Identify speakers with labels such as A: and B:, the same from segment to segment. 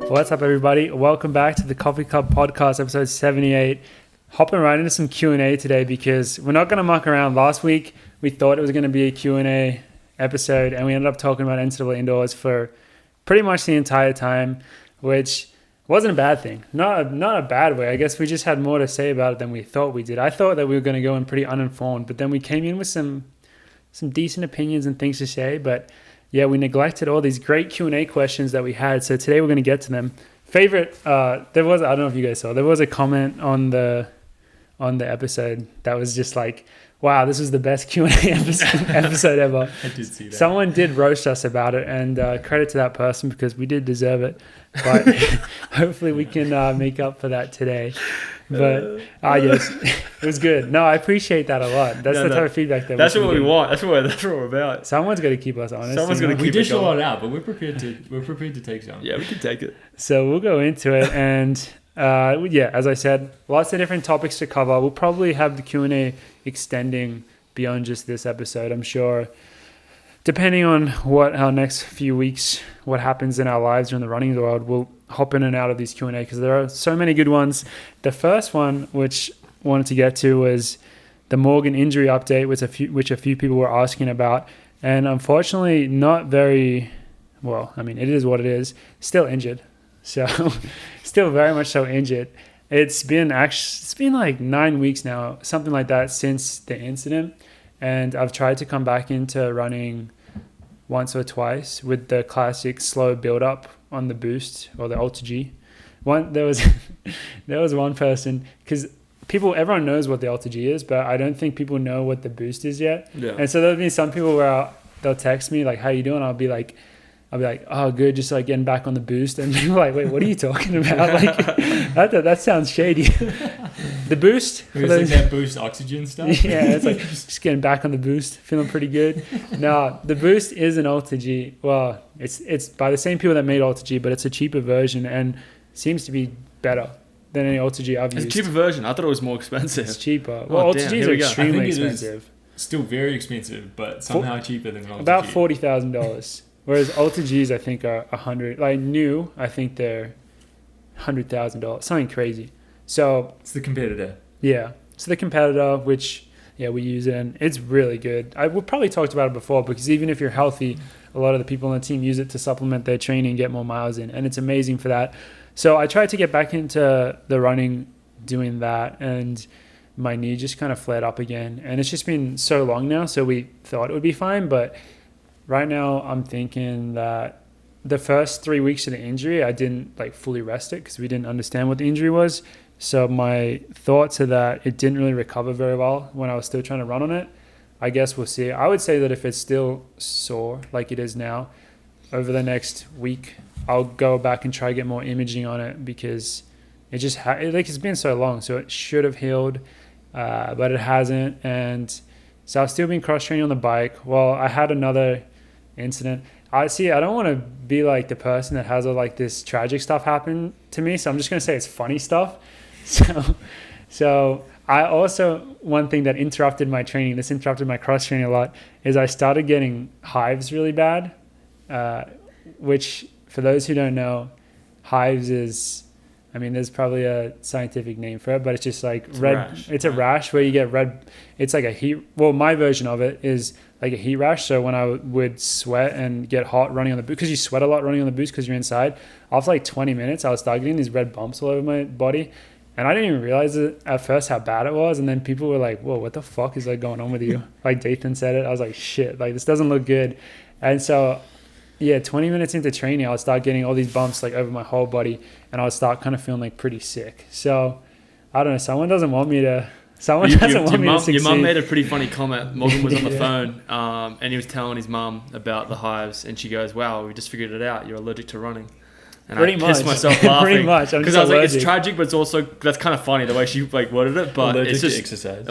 A: What's up, everybody? Welcome back to the Coffee Cup Podcast, episode 78. Hopping right into some Q&A today because we're not going to muck around. Last week, we thought it was going to be a Q&A episode, and we ended up talking about NCAA indoors for pretty much the entire time, which wasn't a bad thing. Not a bad way. I guess we just had more to say about it than we thought we did. I thought that we were going to go in pretty uninformed, but then we came in with some decent opinions and things to say, but yeah, we neglected all these great Q&A questions that we had. So today we're going to get to them. Favorite, I don't know if you guys saw, there was a comment on the episode that was just like, wow, this is the best Q&A episode ever.
B: I did see that.
A: Someone did roast us about it, and credit to that person because we did deserve it. But hopefully we can make up for that today. But yes, it was good. No, I appreciate that a lot. That's the type of feedback
B: that's what we want. That's what we're about.
A: Someone's got to keep us honest.
B: Someone's going to keep
C: We dish a lot out, but we're prepared to take some.
B: Yeah, we can take it.
A: So we'll go into it, and as I said, lots of different topics to cover. We'll probably have the Q&A extending beyond just this episode, I'm sure. Depending on what our next few weeks, what happens in our lives or in the running world, we'll hop in and out of these Q&A because there are so many good ones. The first one, which I wanted to get to, was the Morgan injury update, which a few people were asking about. And unfortunately, not very well. I mean, it is what it is. Still injured. So still very much so injured. It's been like 9 weeks now, something like that, since the incident. And I've tried to come back into running once or twice with the classic slow build up on the boost or the Ultra G. There was one person, because everyone knows what the Ultra G is, but I don't think people know what the boost is yet. Yeah. And so there'll be some people where they'll text me like, "How you doing?" I'll be like, "Oh, good, just like getting back on the boost." And people are like, "Wait, what are you talking about?" Like that sounds shady. The boost,
C: like that boost oxygen stuff.
A: Yeah, it's like just getting back on the boost, feeling pretty good. No, the boost is an Ultra G. Well, it's by the same people that made Ultra G, but it's a cheaper version and seems to be better than any Ultra G I've used.
B: It's a cheaper version. I thought it was more expensive.
A: It's cheaper. Well, Ultra Gs are extremely expensive.
C: Still very expensive, but somehow cheaper than an Ultra
A: about
C: G.
A: $40,000. Whereas Ultra Gs, I think, are $100,000. Like new, I think they're $100,000. Something crazy. So
C: it's the competitor.
A: Yeah. So the competitor, which we use it, and it's really good. We've probably talked about it before because even if you're healthy, a lot of the people on the team use it to supplement their training and get more miles in, and it's amazing for that. So I tried to get back into the running doing that, and my knee just kind of flared up again. And it's just been so long now, so we thought it would be fine, but right now I'm thinking that the first 3 weeks of the injury, I didn't like fully rest it because we didn't understand what the injury was. So my thoughts are that it didn't really recover very well when I was still trying to run on it. I guess we'll see. I would say that if it's still sore like it is now, over the next week, I'll go back and try to get more imaging on it because it just it's been so long. So it should have healed, but it hasn't. And so I've still been cross-training on the bike. Well, I had another incident. I don't want to be like the person that has all like this tragic stuff happen to me. So I'm just going to say it's funny stuff. So I also, one thing that interrupted my training, this interrupted my cross training a lot, is I started getting hives really bad, which for those who don't know, hives is, I mean, there's probably a scientific name for it, but it's just like it's a rash where you get red. It's like a heat. Well, my version of it is like a heat rash. So when I would sweat and get hot running on the boost, because you sweat a lot running on the boost because you're inside, after like 20 minutes, I was start getting these red bumps all over my body. And I didn't even realize it at first how bad it was. And then people were like, "Whoa, what the fuck is like going on with you?" Like Dathan said it. I was like, "Shit, like this doesn't look good." And so, 20 minutes into training, I would start getting all these bumps like over my whole body, and I would start kind of feeling like pretty sick. So I don't know. Someone doesn't want me to succeed.
B: Your mum made a pretty funny comment. Morgan was on the phone, and he was telling his mum about the hives, and she goes, "Wow, we just figured it out. You're allergic to running." And
A: pretty
B: I
A: much.
B: pissed myself laughing.
A: Pretty much.
B: Because I was like, it's tragic, but it's also, that's kind of funny the way she like worded it. But it's just
C: to exercise.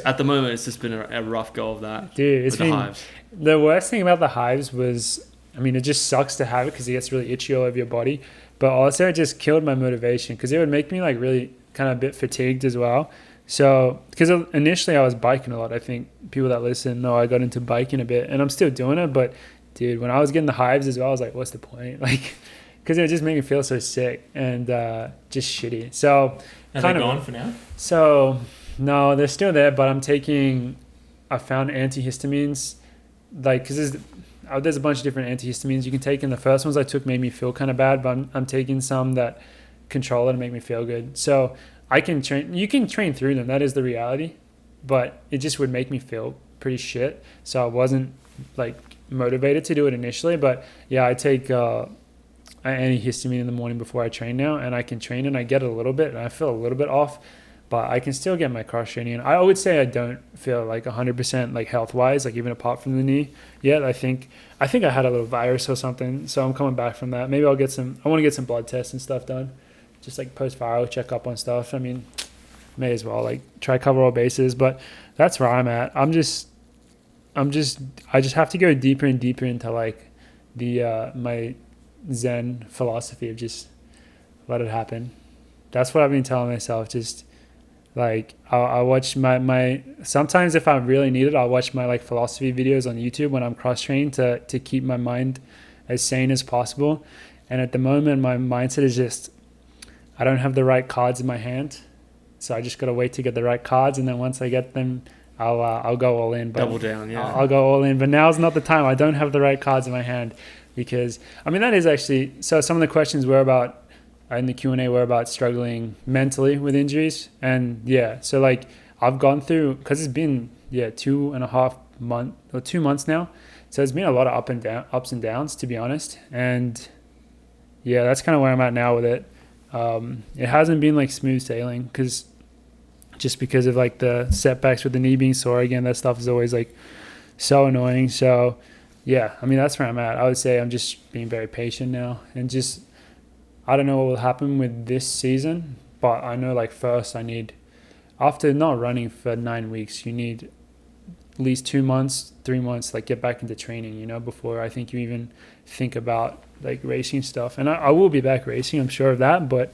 B: At the moment, it's just been a rough go of that.
A: Dude, it's been,
B: the hives.
A: The worst thing about the hives was, I mean, it just sucks to have it because it gets really itchy all over your body. But also it just killed my motivation because it would make me like really kind of a bit fatigued as well. So, because initially I was biking a lot. I think people that listen know I got into biking a bit and I'm still doing it. But dude, when I was getting the hives as well, I was like, what's the point? Like, because it just made me feel so sick and just shitty. So
C: Are they gone for now?
A: So no, they're still there, but I found antihistamines, like, because there's a bunch of different antihistamines you can take, and the first ones I took made me feel kind of bad, but I'm taking some that control it and make me feel good. So you can train through them, that is the reality, but it just would make me feel pretty shit. So I wasn't like motivated to do it initially, but yeah, I take an antihistamine in the morning before I train now, and I can train and I get it a little bit and I feel a little bit off, but I can still get my cross training in. I would say I don't feel like 100% like health wise, like even apart from the knee yet. I think I had a little virus or something, so I'm coming back from that. Maybe I want to get some blood tests and stuff done, just like post-viral, check up on stuff. I mean, may as well like try cover all bases, but that's where I'm at. I just have to go deeper and deeper into like the my Zen philosophy of just let it happen. That's what I've been telling myself. Just like I'll watch my sometimes if I really need it, I'll watch my like philosophy videos on YouTube when I'm cross training to keep my mind as sane as possible. And at the moment, my mindset is just I don't have the right cards in my hand, so I just gotta wait to get the right cards, and then once I get them, I'll go all in. But
B: double down, yeah.
A: I'll go all in, but now's not the time. I don't have the right cards in my hand, because I mean that is actually so. Some of the questions were about in the Q&A were about struggling mentally with injuries, and yeah, so like I've gone through, because it's been 2.5 months or 2 months now, so it's been a lot of ups and downs, to be honest, and yeah, that's kind of where I'm at now with it. It hasn't been like smooth sailing, because of like the setbacks with the knee being sore again. That stuff is always like so annoying. So yeah, I mean that's where I'm at. I would say I'm just being very patient now, and just I don't know what will happen with this season, but I know like first I need, after not running for 9 weeks, you need at least 2 months, 3 months, like get back into training, before I think you even think about like racing stuff. And I will be back racing, I'm sure of that, but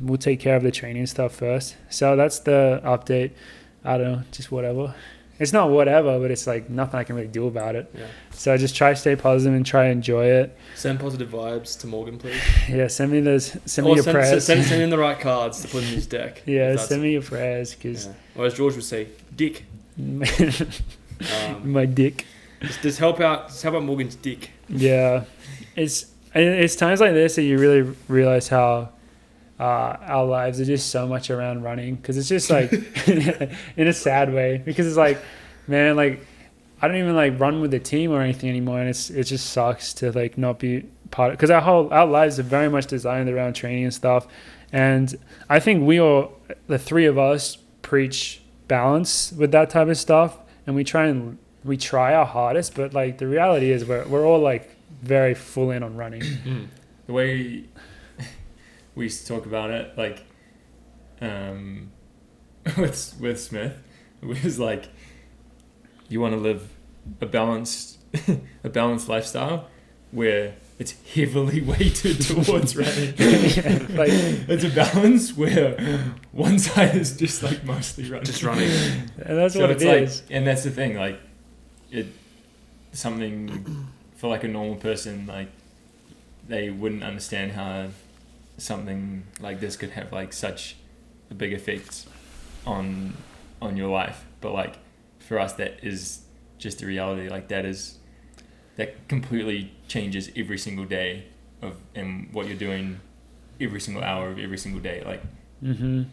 A: we'll take care of the training stuff first. So that's the update. I don't know, just whatever. It's not whatever, but it's like nothing I can really do about it.
B: Yeah.
A: So I just try to stay positive and try to enjoy it.
B: Send positive vibes to Morgan, please.
A: Yeah, send me your prayers.
B: Send him the right cards to put in his deck.
A: Yeah, send me your prayers, because
B: or as George would say, dick.
A: My dick.
B: Just help out Morgan's dick.
A: Yeah, it's times like this that you really realize how our lives are just so much around running, because it's just like in a sad way, because it's like, man, like I don't even like run with the team or anything anymore, and it just sucks to like not be part of, because our lives are very much designed around training and stuff. And I think the three of us preach balance with that type of stuff, and we try our hardest, but like the reality is we're all like very full in on running.
C: The way we used to talk about it, like with Smith, it was like you want to live a balanced lifestyle where it's heavily weighted towards running.
A: Yeah, like
C: it's a balance where one side is just like mostly running.
B: Just running.
A: And that's
C: So
A: what
C: it's
A: it is.
C: like, and that's the thing, like something for like a normal person, like they wouldn't understand how something like this could have like such a big effect on your life. But like for us, that is just the reality. Like that completely changes every single day and what you're doing every single hour of every single day. Like,
A: and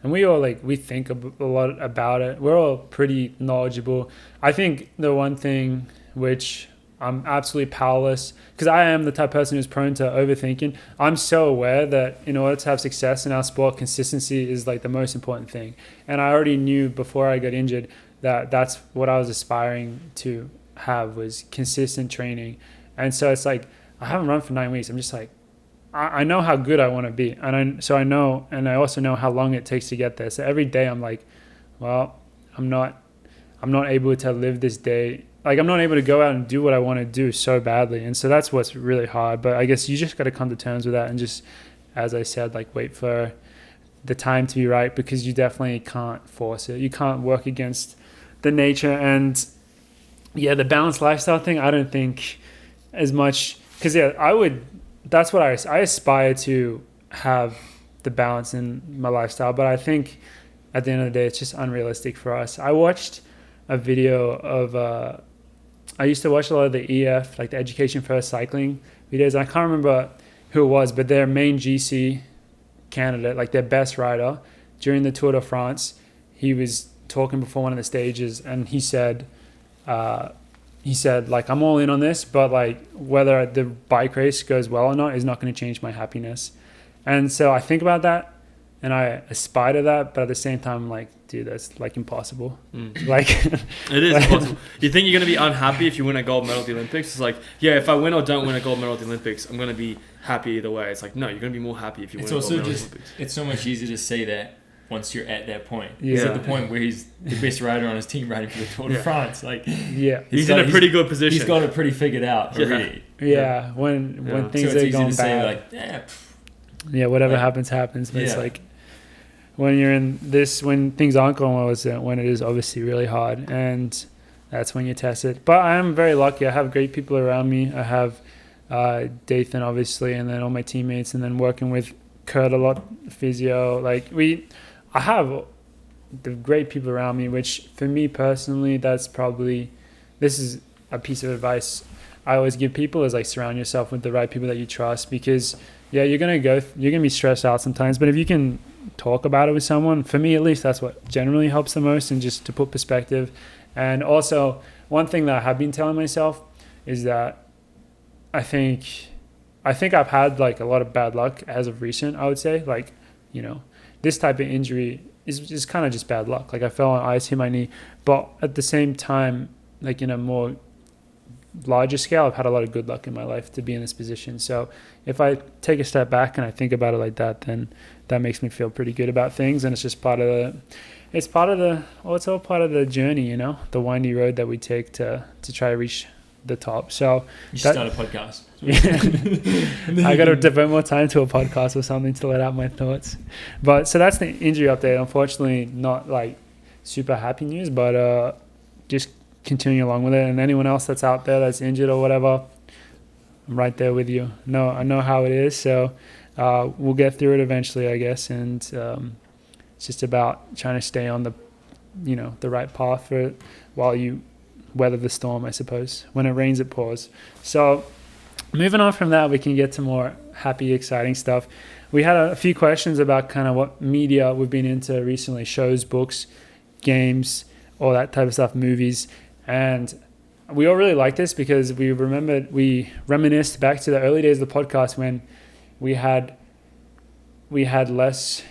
A: we all we think a lot about it. We're all pretty knowledgeable. I think the one thing which I'm absolutely powerless, because I am the type of person who's prone to overthinking. I'm so aware that in order to have success in our sport, consistency is like the most important thing. And I already knew before I got injured that that's what I was aspiring to have, was consistent training. And so it's like, I haven't run for 9 weeks. I'm just like, I know how good I want to be. And I know, and I also know how long it takes to get there. So every day I'm like, well, I'm not able to live this day. Like, I'm not able to go out and do what I want to do so badly. And so that's what's really hard. But I guess you just got to come to terms with that and just, as I said, like wait for the time to be right, because you definitely can't force it. You can't work against the nature. And yeah, the balanced lifestyle thing, I don't think as much, because yeah, that's what I aspire to have the balance in my lifestyle, but I think at the end of the day, it's just unrealistic for us. I watched a video of, I used to watch a lot of the EF, like the Education First cycling videos. I can't remember who it was, but their main GC candidate, like their best rider, during the Tour de France, he was talking before one of the stages, and he said, like, I'm all in on this, but like whether the bike race goes well or not is not going to change my happiness. And so I think about that, and I aspire to that, but at the same time, I'm like, dude, that's like impossible. Like,
B: it is impossible. You think you're going to be unhappy if you win a gold medal at the Olympics? It's like, yeah, if I win or don't win a gold medal at the Olympics, I'm going to be happy either way. It's like, no, you're going to be more happy if you win a gold medal at the Olympics.
C: It's so much easier to say that once you're at that point.
A: Yeah.
C: He's at the point where he's the best rider on his team riding for the Tour de France. Like,
A: yeah,
B: he's in a pretty good position.
C: He's got it pretty figured out already.
A: Yeah, when things
C: so it's
A: are
C: easy
A: going
C: to
A: bad,
C: say
A: yeah, whatever
C: like,
A: happens. But it's
C: yeah.
A: like when you're in this, when things aren't going well, it's when it is obviously really hard, and that's when you test it. But I am very lucky. I have great people around me. I have Dathan, obviously, and then all my teammates, and then working with Kurt a lot, physio. Like I have the great people around me, which for me personally, this is a piece of advice I always give people, is like surround yourself with the right people that you trust, because you're gonna be stressed out sometimes, but if you can talk about it with someone, for me at least, that's what generally helps the most, and just to put perspective. And also one thing that I have been telling myself is that I think I've had like a lot of bad luck as of recent. I would say, like, this type of injury is kind of just bad luck. Like, I fell on ice, hit my knee, but at the same time, like in a more larger scale, I've had a lot of good luck in my life to be in this position. So if I take a step back and I think about it like that, then that makes me feel pretty good about things. And it's just it's all part of the journey, the windy road that we take to try to reach the top. So
C: you should start a podcast.
A: Yeah. I got to devote more time to a podcast or something to let out my thoughts. But so that's the injury update. Unfortunately, not like super happy news, but just continuing along with it. And anyone else that's out there that's injured or whatever, I'm right there with you. No, I know how it is. So we'll get through it eventually, I guess. And it's just about trying to stay on the right path for it while you weather the storm, I suppose. When it rains, it pours. So moving on from that, we can get to more happy, exciting stuff. We had a few questions about kind of what media we've been into recently, shows, books, games, all that type of stuff, movies. And we all really like this because we reminisced back to the early days of the podcast when we had less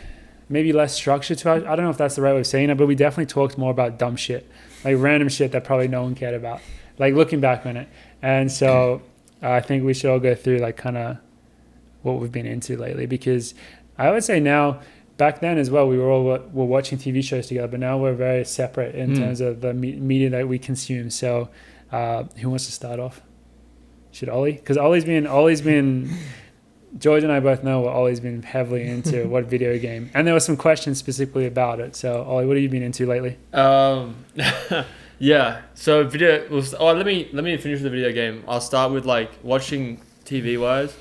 A: structure to it. I don't know if that's the right way of saying it, but we definitely talked more about dumb shit, like random shit that probably no one cared about, like looking back on it. And so I think we should all go through like kind of what we've been into lately, because I would say now, back then as well, we were watching TV shows together, but now we're very separate in terms of the media that we consume. So who wants to start off? Should Olli? Because Ollie's been George and I both know what Ollie's been heavily into, what video game. And there were some questions specifically about it. So Olli, what have you been into lately?
B: Yeah, so video. Let me finish the video game. I'll start with like watching TV wise.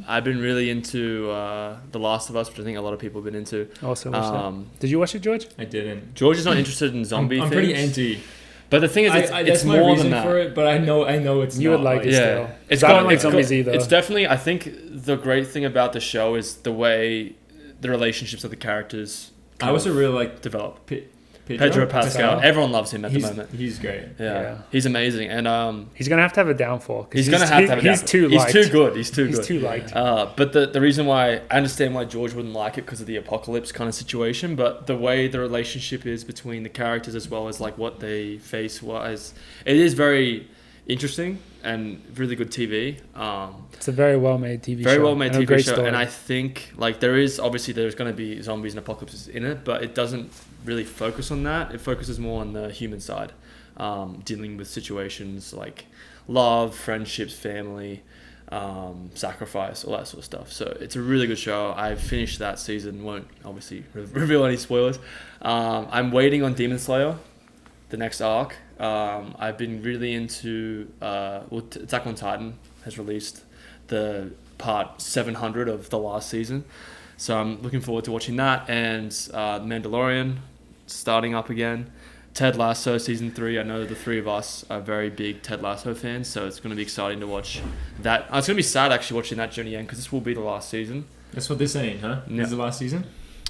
B: I've been really into The Last of Us, which I think a lot of people have been into.
A: Also watched that. Did you watch it, George?
C: I didn't.
B: George is not interested in zombie
C: I'm
B: things.
C: pretty anti.
B: But the thing is, it's
C: that's
B: more
C: my reason
B: than that.
C: for it, but I know it's
A: you
C: not.
A: would like it still.
B: It's
A: I don't like zombies either.
B: It's definitely, I think the great thing about the show is the way the relationships of the characters
C: I also really like
B: develop.
C: Pedro
B: Pascal. Everyone loves him at the moment.
C: He's great.
B: Yeah. He's amazing, and
A: he's gonna have to have a downfall.
B: He's gonna have to have a downfall.
A: He's too liked.
B: He's too good. He's too
A: liked.
B: But the reason why I understand why George wouldn't like it because of the apocalypse kind of situation, but the way the relationship is between the characters as well as like what they face wise, it is very interesting and really good TV.
A: It's a very well made TV show.
B: Very well made TV show,
A: story.
B: and I think like there's going to be zombies and apocalypses in it, but it doesn't really focus on that. It focuses more on the human side, dealing with situations like love, friendships, family, sacrifice, all that sort of stuff. So it's a really good show. I've finished that season. Won't obviously reveal any spoilers. I'm waiting on Demon Slayer, the next arc. I've been really into Attack on Titan has released the part 700 of the last season. So I'm looking forward to watching that, and Mandalorian starting up again. Ted Lasso season 3. I know the three of us are very big Ted Lasso fans, so it's going to be exciting to watch that. It's going to be sad actually watching that journey end because this will be the last season.
C: That's what they're saying, huh?
B: Yeah.
C: This is the last season?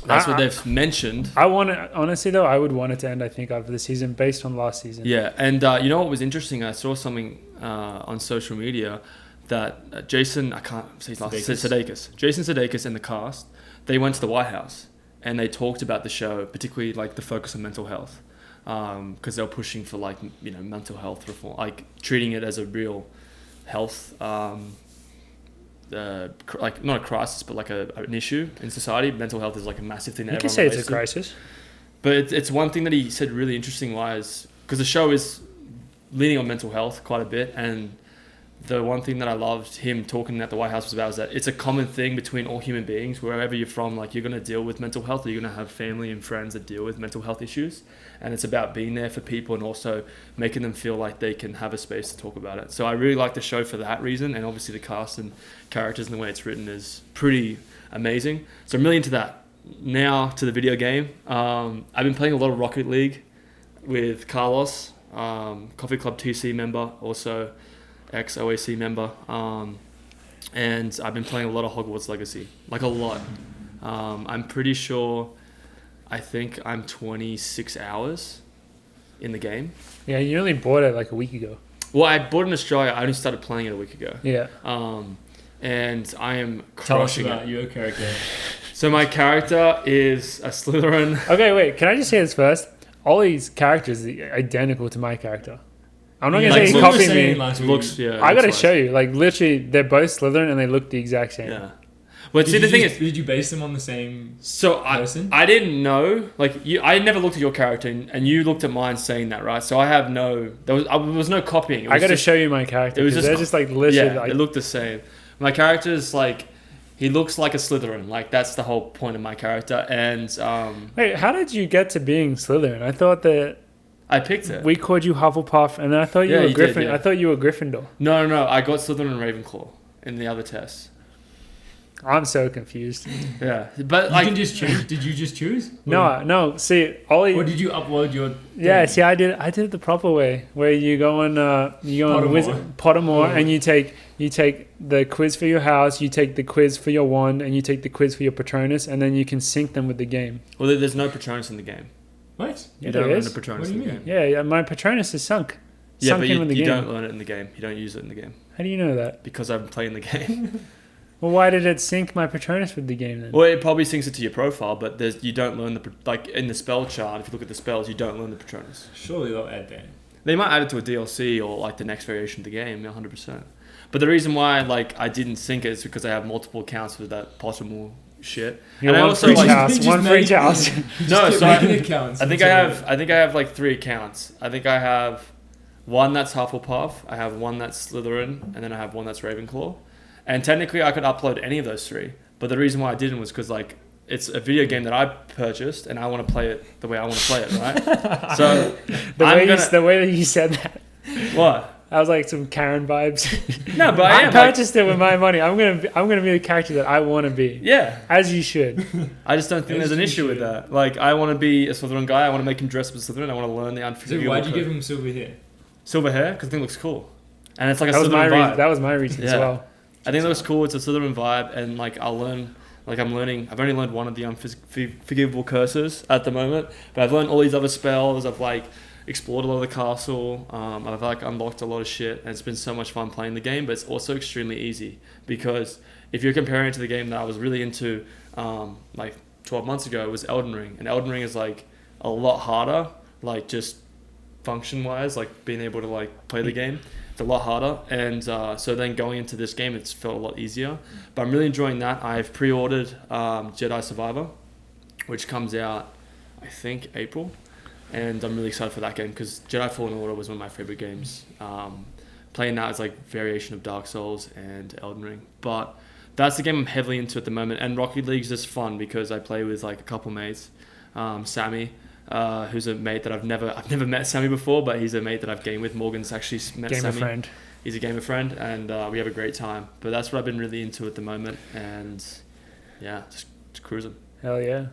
B: That's what they've mentioned.
A: I want to, honestly though, I would want it to end, I think, after the season based on last season.
B: Yeah, and you know what was interesting? I saw something on social media that Jason, I can't say his last name, Sudeikis. Jason Sudeikis and the cast, they went to the White House and they talked about the show, particularly like the focus on mental health. Because they're pushing for like, you know, mental health reform, like treating it as a real health, like not a crisis, but like an issue in society. Mental health is like a massive thing that
A: you can
B: everyone
A: say it's a
B: relates to.
A: crisis.
B: But it's one thing that he said really interesting wise, because the show is leaning on mental health quite a bit, and the one thing that I loved him talking at the White House was about is that it's a common thing between all human beings, wherever you're from, like you're going to deal with mental health, or you're going to have family and friends that deal with mental health issues. And it's about being there for people and also making them feel like they can have a space to talk about it. So I really like the show for that reason. And obviously the cast and characters and the way it's written is pretty amazing. So I'm really into that. Now to the video game. I've been playing a lot of Rocket League with Carlos, Coffee Club TC member, also ex-OAC member. And I've been playing a lot of Hogwarts Legacy, like a lot. I'm pretty sure, I think I'm 26 hours in the game.
A: Yeah, you only bought it like a week ago.
B: Well, I bought it in Australia. I only started playing it a week ago.
A: Yeah.
B: And I am
C: Tell us
B: crushing
C: about
B: it.
C: your character.
B: So my character is a Slytherin.
A: Okay, wait. Can I just say this first? Ollie's character is identical to my character. I'm not going to say he copied me.
B: Looks, yeah.
A: I got to show you. Like, literally, they're both Slytherin and they look the exact same.
B: Yeah. But see, the thing is,
C: did you base them on the same person?
B: I didn't know. Like, I never looked at your character, and you looked at mine saying that, right? So I have no. There was no copying.
A: I got to show you my character.
B: It was
A: they're just like literally.
B: Yeah,
A: like,
B: they look the same. My character is like, he looks like a Slytherin. Like that's the whole point of my character. And
A: wait, how did you get to being Slytherin? I thought that
B: I picked it.
A: we called you Hufflepuff, and I thought you were Gryffindor.
B: Did, yeah.
A: I thought you were Gryffindor.
B: No. I got Slytherin and Ravenclaw in the other tests.
A: I'm so confused.
B: Yeah, but
C: you can just choose. Did you just choose?
A: No. See, Ollie.
C: Or did you upload your? Thing?
A: Yeah. See, I did it the proper way, where you go on Pottermore, and you take the quiz for your house, you take the quiz for your wand, and you take the quiz for your Patronus, and then you can sync them with the game.
B: Well, there's no Patronus in the game.
C: What?
B: You don't learn the Patronus in the game.
A: Yeah, my Patronus is sunk.
B: Yeah, but you don't learn it in the game. You don't use it in the game.
A: How do you know that?
B: Because I'm playing the game.
A: Well, why did it sync my Patronus with the game then?
B: Well, it probably syncs it to your profile, but you don't learn like in the spell chart. If you look at the spells, you don't learn the Patronus.
C: Surely they'll add that.
B: They might add it to a DLC or like the next variation of the game, 100%. But the reason why like I didn't sync it is because I have multiple accounts with that Pottermore shit.
A: Yeah,
B: and I also like
A: one for each house.
B: No, so I think I have like 3 accounts. I think I have one that's Hufflepuff, I have one that's Slytherin, and then I have one that's Ravenclaw. And technically, I could upload any of those 3. But the reason why I didn't was because like it's a video game that I purchased, and I want to play it the way I want to play it, right? So
A: the way that you said that.
B: What?
A: I was like some Karen vibes.
B: No, but
A: I purchased it with my money. I'm gonna be the character that I want to be.
B: Yeah,
A: as you should.
B: I just don't think there's an issue with that. Like, I want to be a Slytherin guy. I want to make him dress up as Slytherin. I want to learn the unforgivable.
C: So why'd you give him silver hair?
B: Silver hair? Because I think it looks cool, and it's like
A: that
B: a Slytherin vibe.
A: That was my reason as well.
B: I think it looks cool. It's a Slytherin vibe, and like I'll learn. Like I'm learning. I've only learned one of the unforgivable curses at the moment, but I've learned all these other spells. I've like explored a lot of the castle. I've like unlocked a lot of shit, and it's been so much fun playing the game. But it's also extremely easy because if you're comparing it to the game that I was really into, like 12 months ago, it was Elden Ring, and Elden Ring is like a lot harder, like just function wise, like being able to like play the game. It's a lot harder, and so then going into this game, it's felt a lot easier. But I'm really enjoying that. I've pre-ordered Jedi Survivor, which comes out, I think, April, and I'm really excited for that game because Jedi Fallen Order was one of my favorite games. Playing that is like variation of Dark Souls and Elden Ring, but that's the game I'm heavily into at the moment. And Rocket League's just fun because I play with like a couple mates, Sammy. Who's a mate that I've never met Sammy before, but he's a mate that I've gamed with. Morgan's actually met Sammy.
A: Friend.
B: he's a gamer friend, and we have a great time. But that's what I've been really into at the moment, and yeah, just cruising.
A: Hell yeah.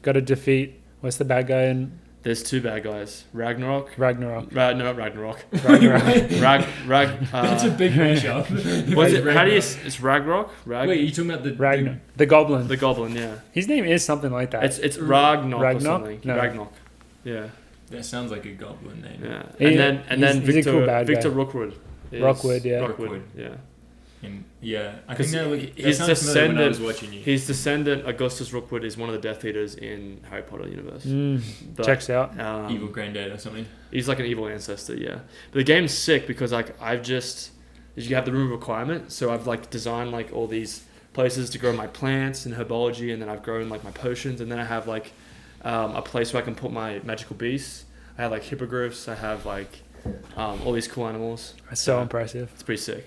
A: Got to defeat, what's the bad guy in
B: There's 2 bad guys. Ragnarok.
A: Ragnarok?
B: No, not Ragnarok.
A: Ragnarok.
C: That's a big mashup.
B: What's it? How do you? It's Ragnarok.
C: Wait, are you talking about
A: The Goblin.
B: the Goblin. Yeah.
A: His name is something like that.
B: It's Ragnarok or
A: Ragnarok?
B: something.
A: No.
B: Ragnarok. Yeah.
C: That sounds like a goblin name.
B: Yeah. And
A: He's-
B: then
A: he's a
B: Victor
A: cool bad guy.
B: Victor Rookwood.
A: Rookwood, yeah.
B: Rookwood. Yeah.
C: And yeah, I
B: 'Cause
C: think that
B: he's
C: sounds familiar when I
B: descendant-
C: was watching you.
B: His descendant Augustus Rookwood is one of the Death Eaters in Harry Potter universe. But,
A: Checks out.
C: Evil granddad or something.
B: He's like an evil ancestor, yeah. But the game's sick because like you have the room of requirement, so I've like designed like all these places to grow my plants and herbology, and then I've grown like my potions, and then I have like a place where I can put my magical beasts. I have like hippogriffs. I have like all these cool animals.
A: That's so impressive.
B: It's pretty sick.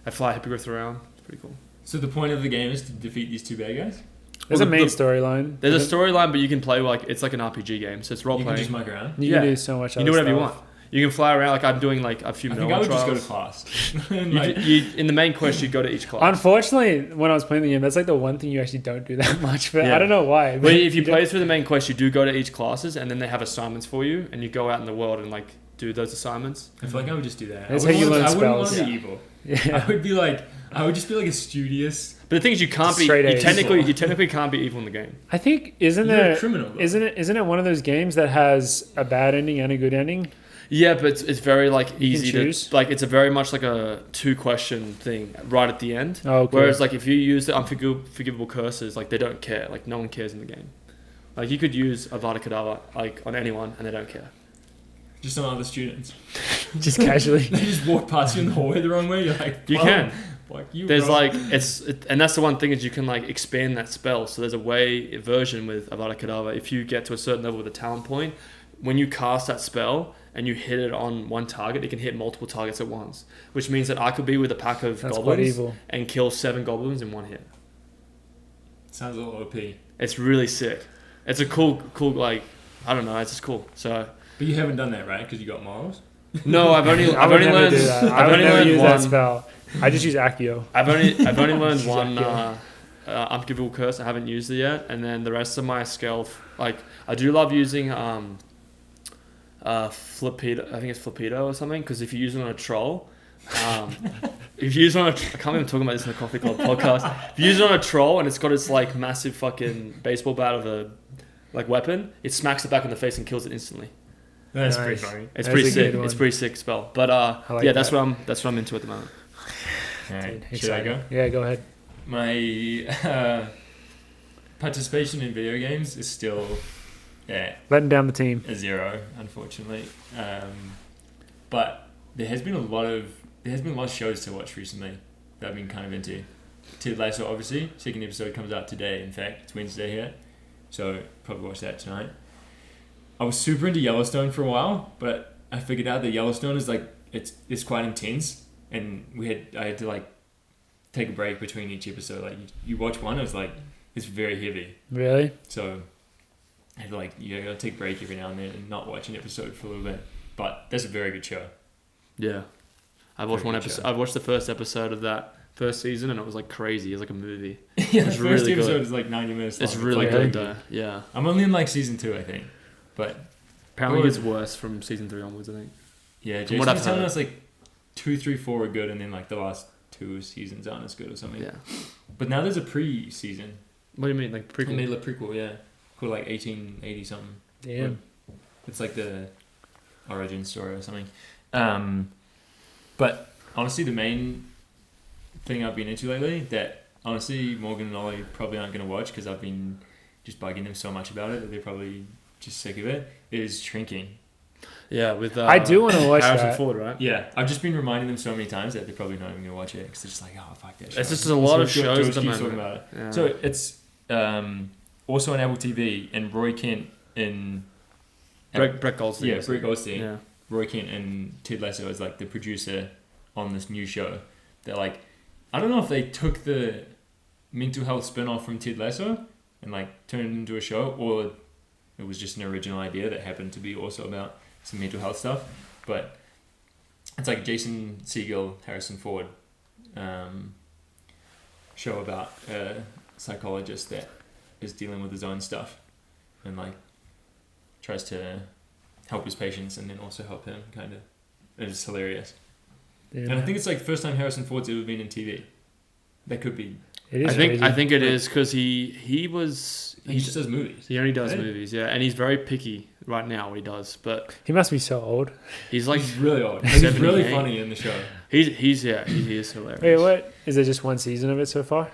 B: I fly hippogriffs around. It's pretty cool.
C: So the point of the game is to defeat these 2 bad guys?
A: There's
B: Well,
A: a main
B: the-
A: storyline.
B: There's a storyline, but you can play like it's like an RPG game, so it's role
C: You can
B: playing.
C: just muck around?
A: You
B: Yeah.
A: can do so much
B: You
A: other
B: do whatever you
A: stuff.
B: want. You can fly around. Like I'm doing like a few
C: I think
B: Melon
C: I would
B: trials.
C: just go to class. And, like,
B: In the main quest, you go to each class.
A: Unfortunately, when I was playing the game, that's like the one thing you actually don't do that much. But
B: Yeah.
A: I don't know why.
B: But if you play through the main quest, you do go to each classes, and then they have assignments for you, and you go out in the world and like do those assignments.
C: I feel like I would just do that.
A: That's
C: I
A: how you
C: wouldn't
A: learn
C: want- I wouldn't want to
A: spells.
C: be evil.
A: Yeah.
C: I would just be like a studious.
B: But the thing is, you can't be.
A: Straight
B: You
A: A's.
B: technically can't be evil in the game.
A: I think isn't
C: You're
A: there
C: a criminal. Though.
A: isn't it one of those games that has a bad ending and a good ending?
B: Yeah, but it's very like
A: You
B: easy
A: can
B: to
A: choose?
B: like. It's a very much like a 2-question thing right at the end.
A: Oh, cool.
B: Whereas like if you use the unforgivable curses, like they don't care. Like no one cares in the game. Like you could use Avada Kedavra like on anyone, and they don't care.
C: Just on other students.
A: Just casually.
C: They just walk past you in the hallway the wrong way. You're like,
B: You
C: "Whoa."
B: can.
C: Like you.
B: There's
C: bro.
B: like and that's the one thing is you can like expand that spell. So there's a version with Avada Kedavra. If you get to a certain level with a talent point, when you cast that spell and you hit it on one target, it can hit multiple targets at once. Which means that I could be with a pack of
A: That's quite
B: goblins
A: evil.
B: and kill 7 goblins in one hit.
C: Sounds a little OP.
B: It's really sick. It's a cool like I don't know. It's just cool. So
C: But you haven't done that, right? Because you got morals.
B: no, I've only
A: would never
B: learned
A: do that. I
B: I've
A: would
B: only
A: never
B: learned
A: use
B: one.
A: that spell. I just use Accio.
B: I've only learned one
A: Exactly.
B: unforgivable curse. I haven't used it yet, and then the rest of my skill, like I do love using Flipito. I think it's Flipito or something. Because if you use it on a troll, if you use it on I can't even talk about this in the Coffee Club podcast. If you use it on a troll and it's got its like massive fucking baseball bat of a like weapon, it smacks it back in the face and kills it instantly.
C: That's
A: Nice.
C: pretty funny.
B: It's
A: That's
B: pretty
A: a good
B: sick.
A: one.
B: It's pretty sick spell. But
A: like
B: yeah, that's
A: that.
B: what I'm into at the moment.
C: Alright,
A: Dude,
C: should I go?
A: Yeah, go ahead.
C: My participation in video games is still
A: Letting down the team.
C: a 0, unfortunately. But there has been a lot of shows to watch recently that I've been kind of into. Ted Lasso, obviously. 2nd episode comes out today. In fact, it's Wednesday here, so probably watch that tonight. I was super into Yellowstone for a while, but I figured out that Yellowstone is like it's quite intense, and I had to like take a break between each episode. Like you watch one, it's like it's very heavy,
A: Really?
C: so I had to like gotta take a break every now and then and not watch an episode for a little bit. But that's a very good show.
B: Yeah, I've watched
C: Very
B: one
C: good
B: episode.
C: show.
B: I've watched the first episode of that first season, and it was like crazy. It was like a movie.
C: Yeah, the
B: It's
C: first
B: really
C: episode
B: good.
C: is like 90 minutes long.
B: It's really
C: like
B: good
C: very
B: though. Yeah,
C: I'm only in like season 2, I think. But
B: apparently it
C: Good.
B: gets worse from season 3 onwards. I think.
C: yeah,
B: From
C: Jason
B: what
C: was
B: I've
C: telling
B: heard.
C: us like 2, 3, 4 are good, and then like the last 2 seasons aren't as good or something.
B: Yeah.
C: But now there's a pre-season.
B: What do you mean, like
C: They made
B: prequel?
C: a prequel, yeah, called like 1880 something.
A: Damn.
C: It's like the origin story or something. But honestly, the main thing I've been into lately that honestly Morgan and Ollie probably aren't going to watch because I've been just bugging them so much about it that they're probably just sick of it, is Shrinking.
B: Yeah, with
A: I do want to watch
B: Harrison
A: that.
B: Ford, right?
C: Yeah, I've just been reminding them so many times that they're probably not even going to watch it because they're just like, oh, fuck that show.
B: It's just a lot of
C: So
B: shows
C: George
B: at the
C: keeps
B: moment.
C: talking about it.
B: Yeah.
C: So it's also on Apple TV, and Roy Kent in...
B: Brett Goldstein.
C: Yeah, Brett Goldstein.
B: Yeah.
C: Roy Kent and Ted Lasso is like the producer on this new show. They're like, I don't know if they took the mental health spin-off from Ted Lasso and like turned it into a show, or it was just an original idea that happened to be also about some mental health stuff. But it's like Jason Segel, Harrison Ford show about a psychologist that is dealing with his own stuff and like tries to help his patients and then also help him, kind of. It's hilarious.
A: Yeah.
C: And I think it's like the first time Harrison Ford's ever been in TV. That could be.
A: It is
B: I think it is because he
C: just does movies.
B: He only does movies, yeah, and he's very picky right now what he does. But
A: he must be so old.
B: he's like
C: He's really old. He's really funny in the show.
B: He is hilarious.
A: Wait, what? Is there just one season of it so far?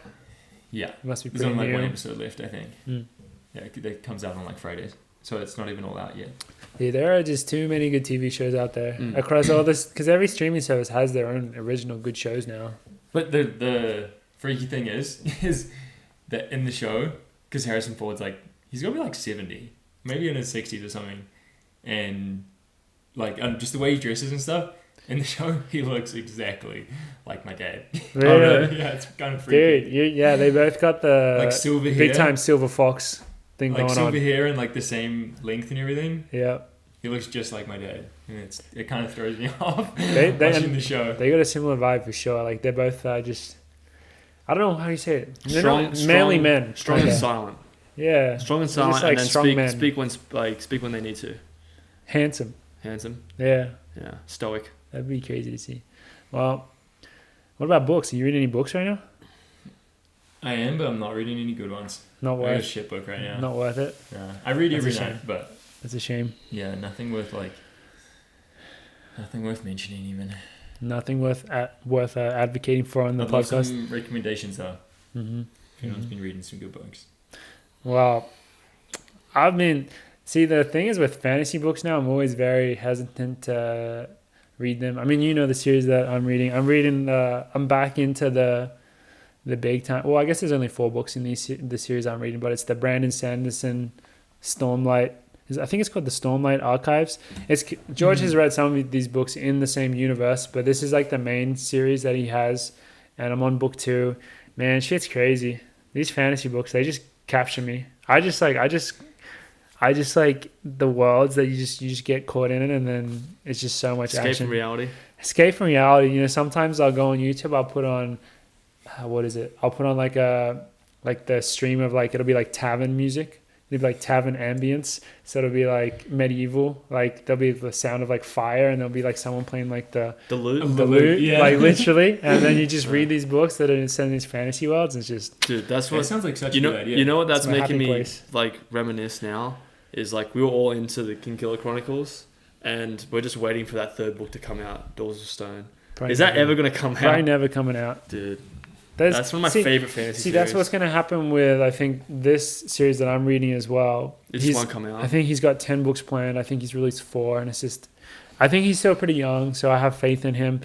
C: Yeah,
A: It must be
C: there's
A: pretty
C: only like
A: new.
C: one episode left, I think.
A: Mm.
C: Yeah, that comes out on like Fridays, so it's not even all out yet.
A: Yeah, there are just too many good TV shows out there
B: Mm.
A: across all this, because every streaming service has their own original good shows now.
C: But the freaky thing is that in the show, because Harrison Ford's like, he's gonna be like 70, maybe in his 60s or something, and like just the way he dresses and stuff in the show, he looks exactly like my dad.
A: Really?
C: Yeah, it's kind of freaky.
A: Dude, yeah, they both got the
C: Like silver hair,
A: big time silver fox thing
C: like
A: going
C: silver
A: on.
C: hair and like the same length and everything.
A: Yeah,
C: He looks just like my dad, and it kind of throws me off
A: they
C: watching the show.
A: they got a similar vibe for sure. Like they're both just, I don't know how you say it. They're
B: Strong-
A: not manly
B: strong-
A: men.
B: Strong and
A: Okay.
B: silent.
A: Yeah,
B: Strong and
A: They're
B: silent,
A: just like
B: and then
A: strong men.
B: speak when they need to.
A: Handsome.
B: Handsome,
A: Yeah,
B: yeah, stoic.
A: that'd be crazy to see. Well, what about books? Are you reading any books right now?
C: I am, but I'm not reading any good ones.
A: Not
C: I got a
A: worth.
C: shit book right now.
A: Not worth it.
C: Yeah, I read
A: That's a
C: every
A: shame.
C: night, but
A: That's a shame.
C: yeah, nothing worth mentioning even.
A: Nothing worth advocating for on the
C: I'd love
A: podcast.
C: some recommendations though.
A: Mm-hmm.
C: If anyone's been reading some good books.
A: Well, the thing is with fantasy books now, I'm always very hesitant to read them. I mean, you know the series that I'm reading. I'm back into the big time. Well, I guess there's only 4 books in the series I'm reading, but it's the Brandon Sanderson Stormlight. I think it's called the Stormlight Archives. George has read some of these books in the same universe, but this is like the main series that he has, and I'm on book 2. Man, shit's crazy. These fantasy books, they just capture me. I just like the worlds that you just get caught in it, and then it's just so much
B: Escape
A: action.
B: from reality.
A: Escape from reality. You know, sometimes I'll go on YouTube. I'll put on what is it? I'll put on like the stream of like, it'll be like tavern music. It'll be like tavern ambience. So it'll be like medieval. Like there'll be the sound of like fire, and there'll be like someone playing like the lute,
C: yeah.
A: like literally. And then you just read these books that are set in these fantasy worlds. And it's just
B: Dude, that's
C: That
B: what
C: sounds like such
B: you
C: a
B: know.
C: good idea.
B: You know what that's
A: It's my
B: making
A: happy
B: me
A: place.
B: like reminisce now is like we were all into the Kingkiller Chronicles, and we're just waiting for that 3rd book to come out, Doors of Stone.
A: probably
B: Is that
A: never-
B: ever gonna come
A: probably
B: out,
A: never coming out.
B: dude? That's one of my favorite fantasy.
A: See, that's what's
B: series.
A: going to happen with, I think, this series that I'm reading as well.
B: It just won't come out.
A: I think he's got 10 books planned. I think he's released 4, and it's just, I think he's still pretty young, so I have faith in him.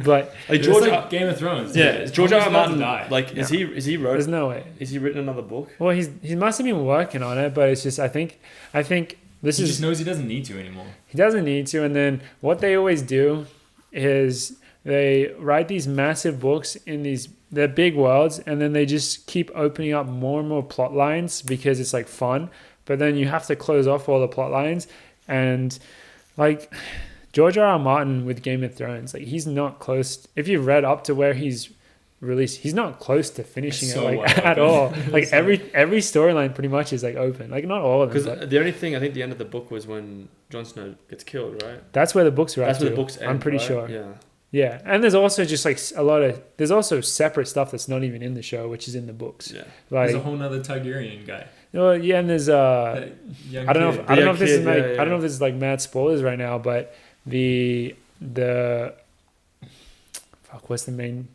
A: But
B: like
C: It's
B: George,
C: like Game of Thrones.
B: yeah, George R. R. Martin.
C: Die.
B: Like, is he
A: there's
B: wrote?
A: no way.
B: Is he written another book?
A: Well, he must have been working on it, but it's just, I think this
C: He
A: is,
C: just knows he doesn't need to anymore.
A: he doesn't need to. And then what they always do is they write these massive books in they're big worlds, and then they just keep opening up more and more plot lines because it's like fun. But then you have to close off all the plot lines, and like George R. R. Martin with Game of Thrones, like he's not close. If you've read up to where he's released, he's not close to finishing
C: It's
A: it
C: so
A: like
C: wide
A: at
C: open.
A: all. Like every storyline pretty much is like open. Like not all of them,
B: Because
A: but
B: the only thing I think the end of the book was when Jon Snow gets killed, right?
A: that's where the books are
B: That's
A: at
B: where the
A: too.
B: books end.
A: I'm pretty
B: right?
A: sure.
B: Yeah.
A: Yeah, and there's also just like there's also separate stuff that's not even in the show, which is in the books.
B: Yeah.
A: Like,
C: There's a whole nother Targaryen guy.
A: well, yeah, and there's
C: That young
A: I don't know
C: kid.
A: if, I don't know
B: Yeah,
A: if this is
B: kid,
A: like
B: yeah, yeah.
A: I don't know if this is like mad spoilers right now, but the fuck, what's Jon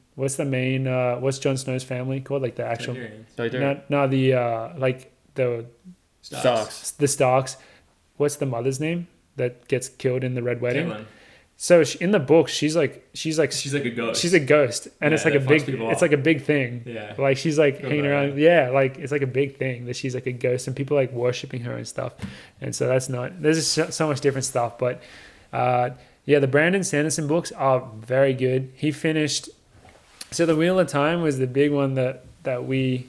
A: Snow's family called? Like the actual
C: Targaryens.
A: no the like the Starks. What's the mother's name that gets killed in the Red Wedding?
C: Caitlyn.
A: So in the book, she's like
C: She's like a ghost.
A: she's a ghost, and
C: Yeah,
A: it's like a
C: that fucks
A: big
C: people
A: it's
C: off.
A: like a big thing.
C: Yeah.
A: Like she's like
C: Go
A: hanging
C: back.
A: around. Yeah, like it's like a big thing that she's like a ghost, and people like worshiping her and stuff. And so that's not. There's just so much different stuff, but yeah, the Brandon Sanderson books are very good. He finished. So the Wheel of Time was the big one that we,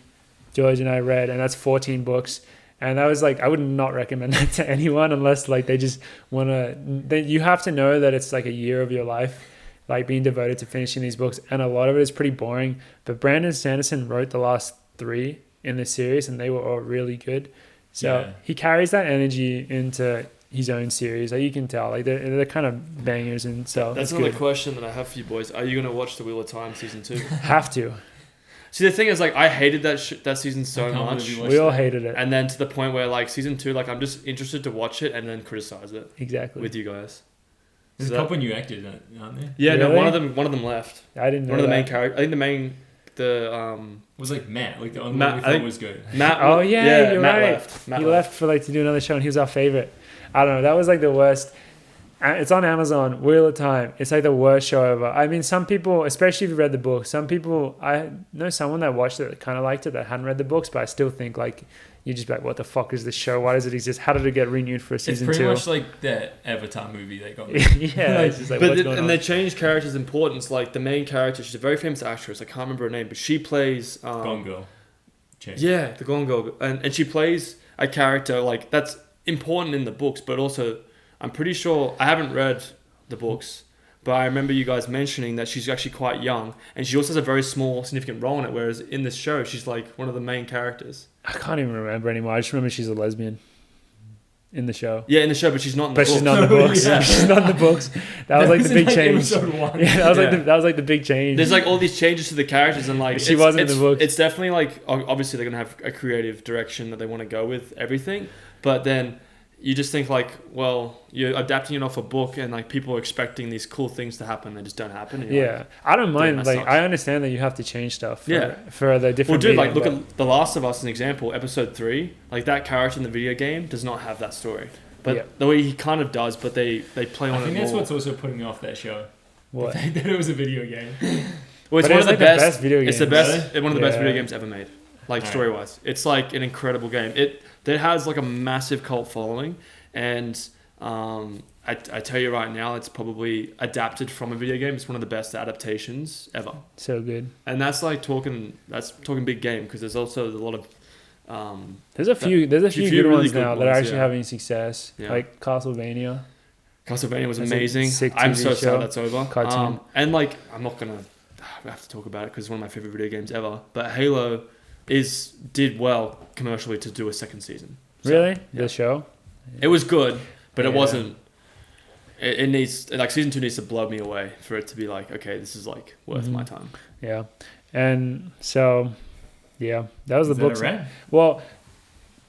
A: George and I read, and that's 14 books. And I was like, I would not recommend that to anyone unless like they just want to. You have to know that it's like a year of your life, like being devoted to finishing these books, and a lot of it is pretty boring. But Brandon Sanderson wrote the last 3 in the series, and they were all really good. So he carries that energy into his own series. Like you can tell, like they're kind of bangers, and so
B: that's another question that I have for you boys. Are you gonna watch The Wheel of Time season 2?
A: Have to.
B: See, the thing is, like, I hated that season so much.
A: We all hated it.
B: And then to the point where, like, season 2, like, I'm just interested to watch it and then criticize it.
A: Exactly.
B: With you guys.
C: There's a couple new actors, aren't there?
B: Yeah,
A: really?
B: No, one of them left.
A: I didn't know
B: One of the
A: that.
B: main characters. I think
C: was like Matt. Like the only
B: Matt,
C: one we thought was good.
B: Matt.
A: Oh yeah, you're
B: Matt
A: right.
B: Left. Matt
A: he left for like to do another show, and he was our favorite. I don't know. That was like the worst. It's on Amazon. Wheel of Time. It's like the worst show ever. I mean, some people, especially if you read the book, some people. I know someone that watched it that kind of liked it that hadn't read the books, but I still think like you're just like, what the fuck is this show? Why does it exist? How did it get renewed for season 2?
C: It's pretty much like that Avatar movie they got.
A: Yeah, it's just like, what's going on?
B: They changed characters' importance. Like the main character, she's a very famous actress. I can't remember her name, but she plays
C: Gone Girl.
B: Yeah, the Gone Girl, and she plays a character like that's important in the books, but also I'm pretty sure I haven't read the books, but I remember you guys mentioning that she's actually quite young, and she also has a very small, significant role in it. Whereas in this show, she's like one of the main characters.
A: I can't even remember anymore. I just remember she's a lesbian in the show.
B: Yeah, in the show, but she's not in the books.
A: She's not in the books.
B: Yeah.
A: She's not in the books. That was like the big change. Yeah, that was like the big change.
B: There's like all these changes to the characters, and like
A: she wasn't in the books.
B: It's definitely like obviously they're gonna have a creative direction that they want to go with everything, but then you just think like, well, you're adapting it off a book, and like people are expecting these cool things to happen, they just don't happen. And
A: yeah,
B: like,
A: I don't mind.
B: that
A: Like
B: sucks.
A: I understand that you have to change stuff.
B: Yeah.
A: For the different.
B: Well, dude,
A: medium,
B: like look at The Last of Us, an example. Episode 3, like that character in the video game does not have that story, but the way he kind of does. But they play on it more.
C: I think that's what's also putting me off that show.
A: What?
C: The fact that it was a video game.
B: Well, it's
A: But
B: one
A: it's
B: of
A: like
B: the best
A: video games.
B: It's the best.
C: Really?
B: One of the best
A: Yeah.
B: video games ever made. Like
C: Alright.
B: story wise, it's like an incredible game. It has like a massive cult following, and I tell you right now, it's probably adapted from a video game. It's one of the best adaptations ever,
A: So good.
B: and that's like talking big game, because there's also a lot of
A: There's a few good
B: really
A: ones
B: good
A: now that are
B: ones,
A: actually
B: yeah.
A: having success.
B: Yeah.
A: Like Castlevania.
B: Castlevania was
A: That's a
B: amazing.
A: sick
B: I'm
A: TV
B: so
A: show.
B: sad that's over.
A: Cartoon.
B: And like I'm not gonna have to talk about it because it's one of my favorite video games ever. But Halo did well commercially to do a second season. So,
A: Really?
B: yeah.
A: The show?
B: It was good, but it
A: Yeah.
B: wasn't. It needs like season 2 needs to blow me away for it to be like, okay, this is like worth my time.
A: Yeah. And so, yeah, that was the book.
C: Right?
A: Well,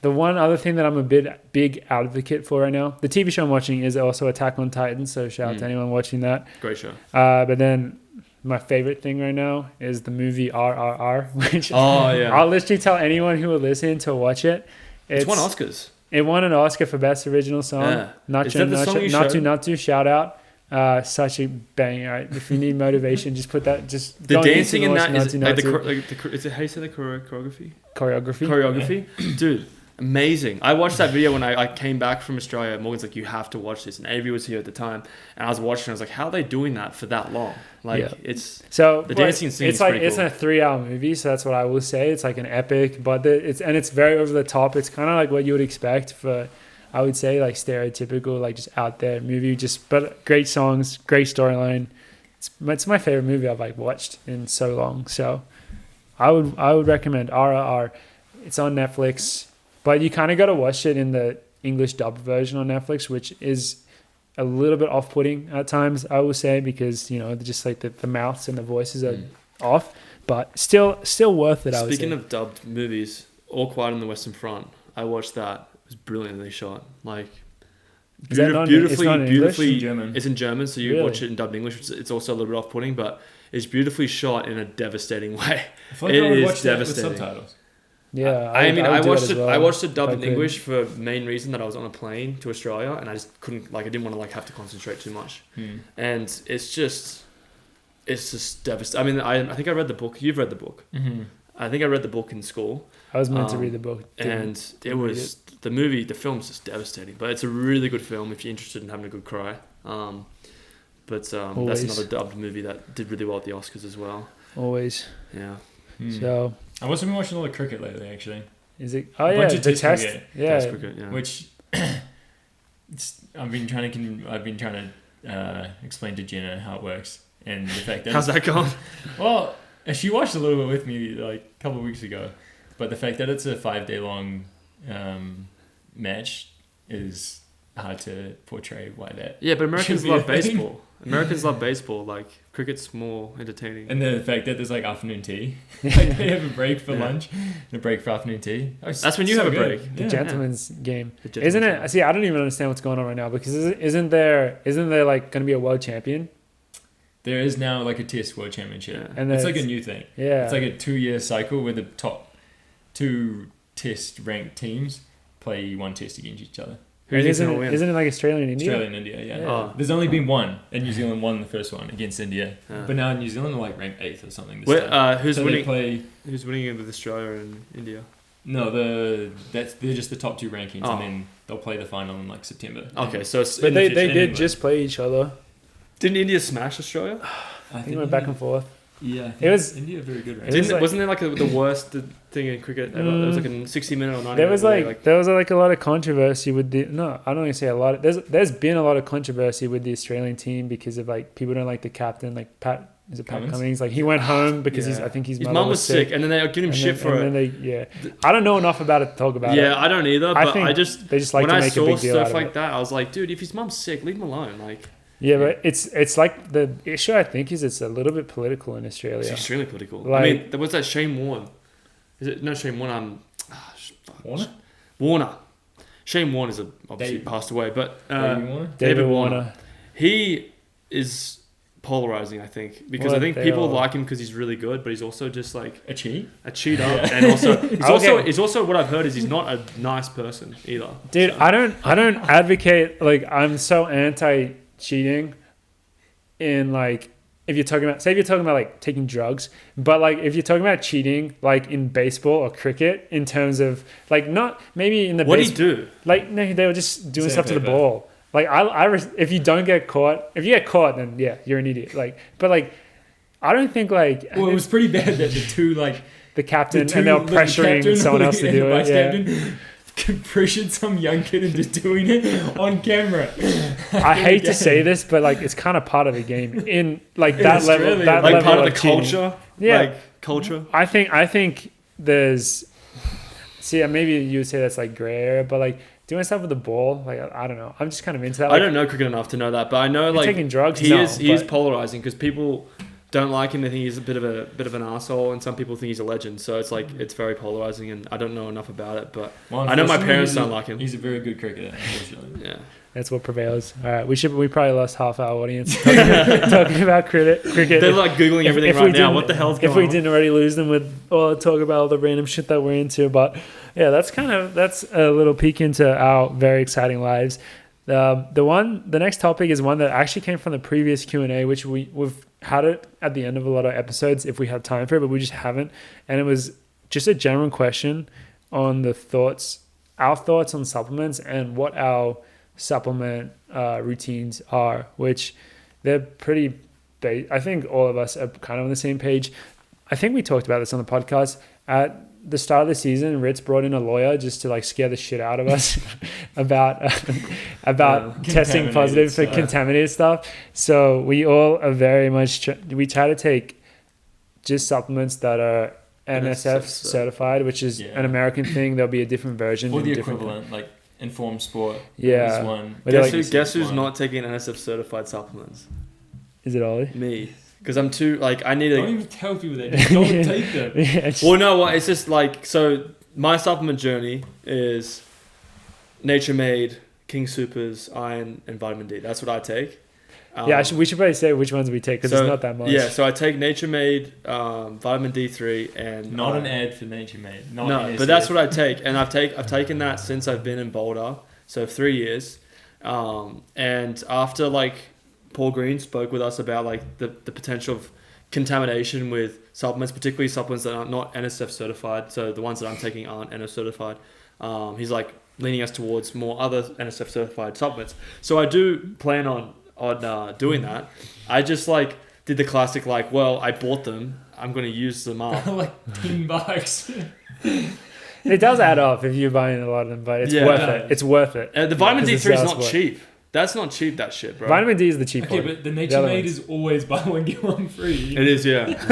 A: the one other thing that I'm a big advocate for right now, the TV show I'm watching is also Attack on Titan. So shout out to anyone watching that.
B: Great show.
A: But then my favorite thing right now is the movie RRR, which
B: Oh yeah,
A: I'll literally tell anyone who will listen to watch it.
B: it's won Oscars.
A: It won an Oscar for Best Original Song.
B: Yeah. Is
A: Nacho,
B: that the song you showed?
A: Natu, shout out. Such a banger. Right? If you need motivation, just put that. Just
B: The
A: go on
B: dancing
A: YouTube
B: in
A: and
B: that
A: watch
B: is
A: Natu
B: like
A: Natu.
B: is it how you say the choreography?
A: Choreography.
B: Dude, amazing. I watched that video when I came back from Australia. Morgan's like, you have to watch this, and Avery was here at the time, and I was watching. I was like, how are they doing that for that long? Like
A: Yeah.
B: it's
A: So
B: the dancing scene.
A: It's
B: is
A: like
B: pretty
A: it's
B: cool.
A: a 3-hour movie, so that's what I will say. It's like an epic, but it's very over the top. It's kind of like what you would expect for, I would say, like stereotypical, like just out there movie. But great songs, great storyline. It's my favorite movie I've like watched in so long. So I would recommend RRR. It's on Netflix, but you kind of got to watch it in the English dub version on Netflix, which is a little bit off-putting at times, I will say, because just like the mouths and the voices are off, but still worth it.
B: Speaking
A: I would say.
B: of dubbed movies, All Quiet on the Western Front. I watched that. It was brilliantly shot. Like
A: Is that not in- it's not in English?
B: beautifully.
C: It's in German.
B: It's in German, so you
A: Really?
B: watch it in dubbed English. It's also a little bit off-putting, but it's beautifully shot in a devastating way.
C: I feel like
B: It
C: I would
B: is
C: watch that with
B: devastating.
C: subtitles.
A: Yeah,
B: I mean, I
A: would do
B: watched
A: as
B: it.
A: well,
B: I watched it
A: if
B: dubbed
A: I
B: in
A: could.
B: English for the main reason that I was on a plane to Australia, and I just couldn't I didn't want to have to concentrate too much. And it's just devastating. I mean, I think I read the book. You've read the book.
C: Mm-hmm.
B: I think I read the book in school.
A: I was meant to read the book,
B: and it was the film's just devastating. But it's a really good film if you're interested in having a good cry. That's
A: Always.
B: another dubbed movie that did really well at the Oscars as well.
A: always.
B: Yeah.
A: So
C: I've also been watching a lot of cricket lately, actually.
A: Is it? Oh
C: A
A: yeah,
C: bunch of
A: the
C: test
A: test.
C: cricket.
A: Yeah.
B: Test cricket, yeah.
C: Which I've been trying to explain to Jenna how it works and the fact that
B: How's that going?
C: well, she watched a little bit with me like a couple of weeks ago, but the fact that it's a 5-day long match is hard to portray why that.
B: Yeah, but Americans
C: should be a
B: love
C: thing.
B: baseball. Americans love baseball. Like cricket's more entertaining.
C: And the fact that there's like afternoon tea, like they have a break for lunch and a break for afternoon tea. Oh,
B: That's when you have a
C: good.
B: break.
A: The
C: Yeah.
A: gentleman's game.
B: The gentleman's
A: Isn't
B: game.
A: it? See, I don't even understand what's going on right now because isn't there like going to be a world champion?
C: There is now like a test world championship,
B: Yeah.
A: And
C: it's
A: there's-
C: like a new thing.
A: Yeah.
C: It's like a 2-year cycle where the top 2 test ranked teams play one test against each other.
B: Who do you think's
A: isn't,
B: gonna win?
A: isn't it like Australia and India?
C: Australia and India, yeah.
A: Yeah.
B: Oh.
C: There's only been one, and New Zealand won the first one against India.
B: Yeah.
C: But now New Zealand are like ranked 8th or something. This
B: Where,
C: time.
B: who's
C: So
B: winning?
C: They play,
B: Who's winning it with Australia and India?
C: no, they're just the top 2 rankings,
B: Oh.
C: and then they'll play the final in like September.
B: Okay, so it's
A: But
C: In the
A: they
C: future, in
A: did
C: England.
A: just play each other.
B: didn't India smash Australia?
A: I think it went back and forth.
C: Yeah, I think
A: It was-
C: India are very good. Right?
A: It was like-
B: Wasn't there like the worst thing in cricket ever? It was like a 60-minute or 90.
A: There was like a lot of controversy with the I don't want to say a lot of, there's been a lot of controversy with the Australian team because of like people don't like the captain, like Pat
C: Cummins?
A: Cummins, like he went home because
B: Yeah.
A: I think his
B: his
A: mother
B: mum was sick, and then they were giving him
A: and
B: shit
A: then,
B: for
A: and
B: it.
A: then I don't know enough about it to talk about it.
B: Yeah, I don't either, but
A: think
B: I just
A: they just like
B: when
A: to
B: I
A: make a
B: saw
A: big deal out
B: stuff
A: of
B: like
A: it.
B: that, I was like, dude, if his mum's sick, leave him alone. Like,
A: Yeah, but it's like the issue I think is it's a little bit political in
B: it's
A: Australia.
B: extremely political. I
A: Like-
B: mean, there was that Shane Warne. Is it no Shane Warne?
C: Warner?
B: Warner. Shane Warne is obviously
C: Dave-
B: passed away, but
C: David Warner?
B: David Warner. He is polarizing, I think, because
A: Well,
B: I think
A: they
B: people
A: are.
B: like him because he's really good, but he's also just like
C: A cheat?
B: a cheater, and also
A: Okay.
B: he's also what I've heard is he's not a nice person either.
A: Dude,
B: So-
A: I don't advocate, like I'm so anti cheating in like if you're talking about like taking drugs, but like if you're talking about cheating like in baseball or cricket in terms of like not maybe in the
B: What do you do?
A: like no, they were just doing stuff to the
C: Sandpaper.
A: ball. Like if you don't get caught, if you get caught, then yeah, you're an idiot. Like, but like I don't think like
C: Well, it was pretty bad that the two like
A: the captain
C: the two,
A: and they were
C: the
A: pressuring
C: captain
A: someone else to
C: and
A: do
C: the
A: it.
C: vice
A: Yeah.
C: captain pressured some young kid into doing it on camera.
A: I hate to say this, but like it's kind of part of the game in like
C: In
A: that level.
C: Australia,
A: That
B: Like
A: level
B: part of the
A: cheating.
B: culture?
A: Yeah.
B: Like culture?
A: I think there's. See, maybe you would say that's like gray area, but like doing stuff with the ball, like I don't know. I'm just kind of into that.
B: I
A: Like,
B: don't know cricket enough to know that, but I know
A: you're
B: like
A: taking drugs.
B: he
A: No,
B: is
A: but-
B: polarizing because people don't like him. They think he's a bit of an asshole, and some people think he's a legend. So it's like it's very polarizing, and I don't know enough about it, but
C: Well,
B: I know my
C: unfortunately,
B: parents
C: he's a-
B: don't like him.
C: He's a very good cricketer, unfortunately.
B: Yeah.
A: That's what prevails. All right, we probably lost half our audience talking about cricket.
B: They're like googling everything right now. What the hell's going
A: If we
B: on?
A: didn't already lose them with all the talk about all the random shit that we're into, but yeah, that's a little peek into our very exciting lives. The next topic is one that actually came from the previous Q&A, which we've had it at the end of a lot of episodes if we have time for it, but we just haven't. And it was just a general question on our thoughts on supplements and what our supplement routines are, which they're pretty I think all of us are kind of on the same page. I think we talked about this on the podcast at the start of the season. Ritz brought in a lawyer just to like scare the shit out of us about testing positive for
C: stuff.
A: contaminated stuff. So we all are very much we try to take just supplements that are NSF certified, which is an American thing. There'll be a different version
C: Or
A: in
C: the
A: different
C: equivalent, like Informed Sport.
A: Yeah.
C: is one.
A: But they're
B: Guess
A: like-
B: who's not taking NSF certified supplements?
A: Is it Ollie?
B: Me. Because I'm too like I need
C: Don't
B: a.
C: even tell people that. Just don't take them.
A: Yeah,
B: Well, no, what it's just like so. My supplement journey is Nature Made, King Supers, iron, and vitamin D. That's what I take.
A: we should probably say which ones we take because
B: so,
A: it's not that much.
B: Yeah, so I take Nature Made, vitamin D3, and
C: Not
B: iron.
C: an ad for Nature Made. Not
B: No,
C: NSF.
B: but that's what I take, and I've taken that since I've been in Boulder, so 3 years. And after like Paul Green spoke with us about like the potential of contamination with supplements, particularly supplements that are not NSF certified. So the ones that I'm taking aren't NSF certified. He's like leaning us towards more other NSF certified supplements. So I do plan on doing that. I just like did the classic like, well, I bought them, I'm going to use them up.
C: like $10.
A: It does add up if you're buying a lot of them, but it's worth it. It's worth it.
B: The vitamin
A: Because
B: D3 is
A: it's
B: not cheap. That's not cheap, that shit, bro.
A: Vitamin D is the cheap
C: Okay,
A: one.
C: but the
A: The
C: Nature
A: other
C: Made
A: ones.
C: is always buy one get one free.
B: It is, yeah.
A: It's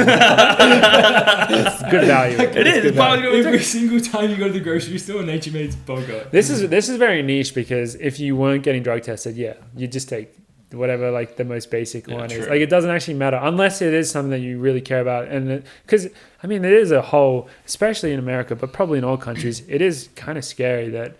A: good value.
B: It is.
A: Good value.
C: Every single time you go to the grocery store, Nature Made's bugger.
A: This is very niche because if you weren't getting drug tested, you just take whatever like the most basic one is.
B: true.
A: Like it doesn't actually matter unless it is something that you really care about. And because I mean, it is a whole, especially in America, but probably in all countries, it is kind of scary that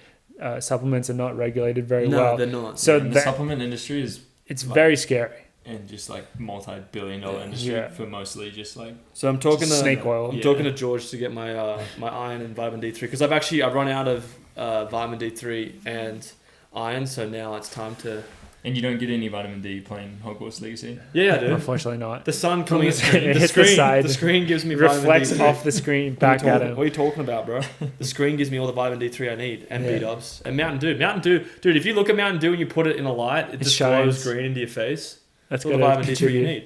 A: supplements are not regulated very
B: No,
A: well.
B: they're not.
A: So
C: And the
A: that,
C: supplement industry is
A: it's very scary.
C: and just like multi-billion-dollar industry
A: Yeah.
C: for mostly just like
B: So I'm talking to
A: Snake oil.
B: I'm
C: Yeah.
B: talking to George to get my my iron and vitamin D3 because I've run out of vitamin D3 and iron, so now it's time to.
C: and you don't get any vitamin D playing Hogwarts Legacy.
B: Yeah, I do.
A: Unfortunately, not.
B: The sun coming.
A: It hits the side.
B: The screen gives me
A: Reflects
B: vitamin D3.
A: off the screen back at him.
B: What are you talking about, bro? The screen gives me all the vitamin D3 I need and
A: Yeah.
B: B-dubs and Mountain Dew. Mountain Dew, dude. If you look at Mountain Dew and you put it in a light, it just glows
A: shines.
B: green into your face.
A: That's
B: All the
A: good.
B: vitamin D3 you need.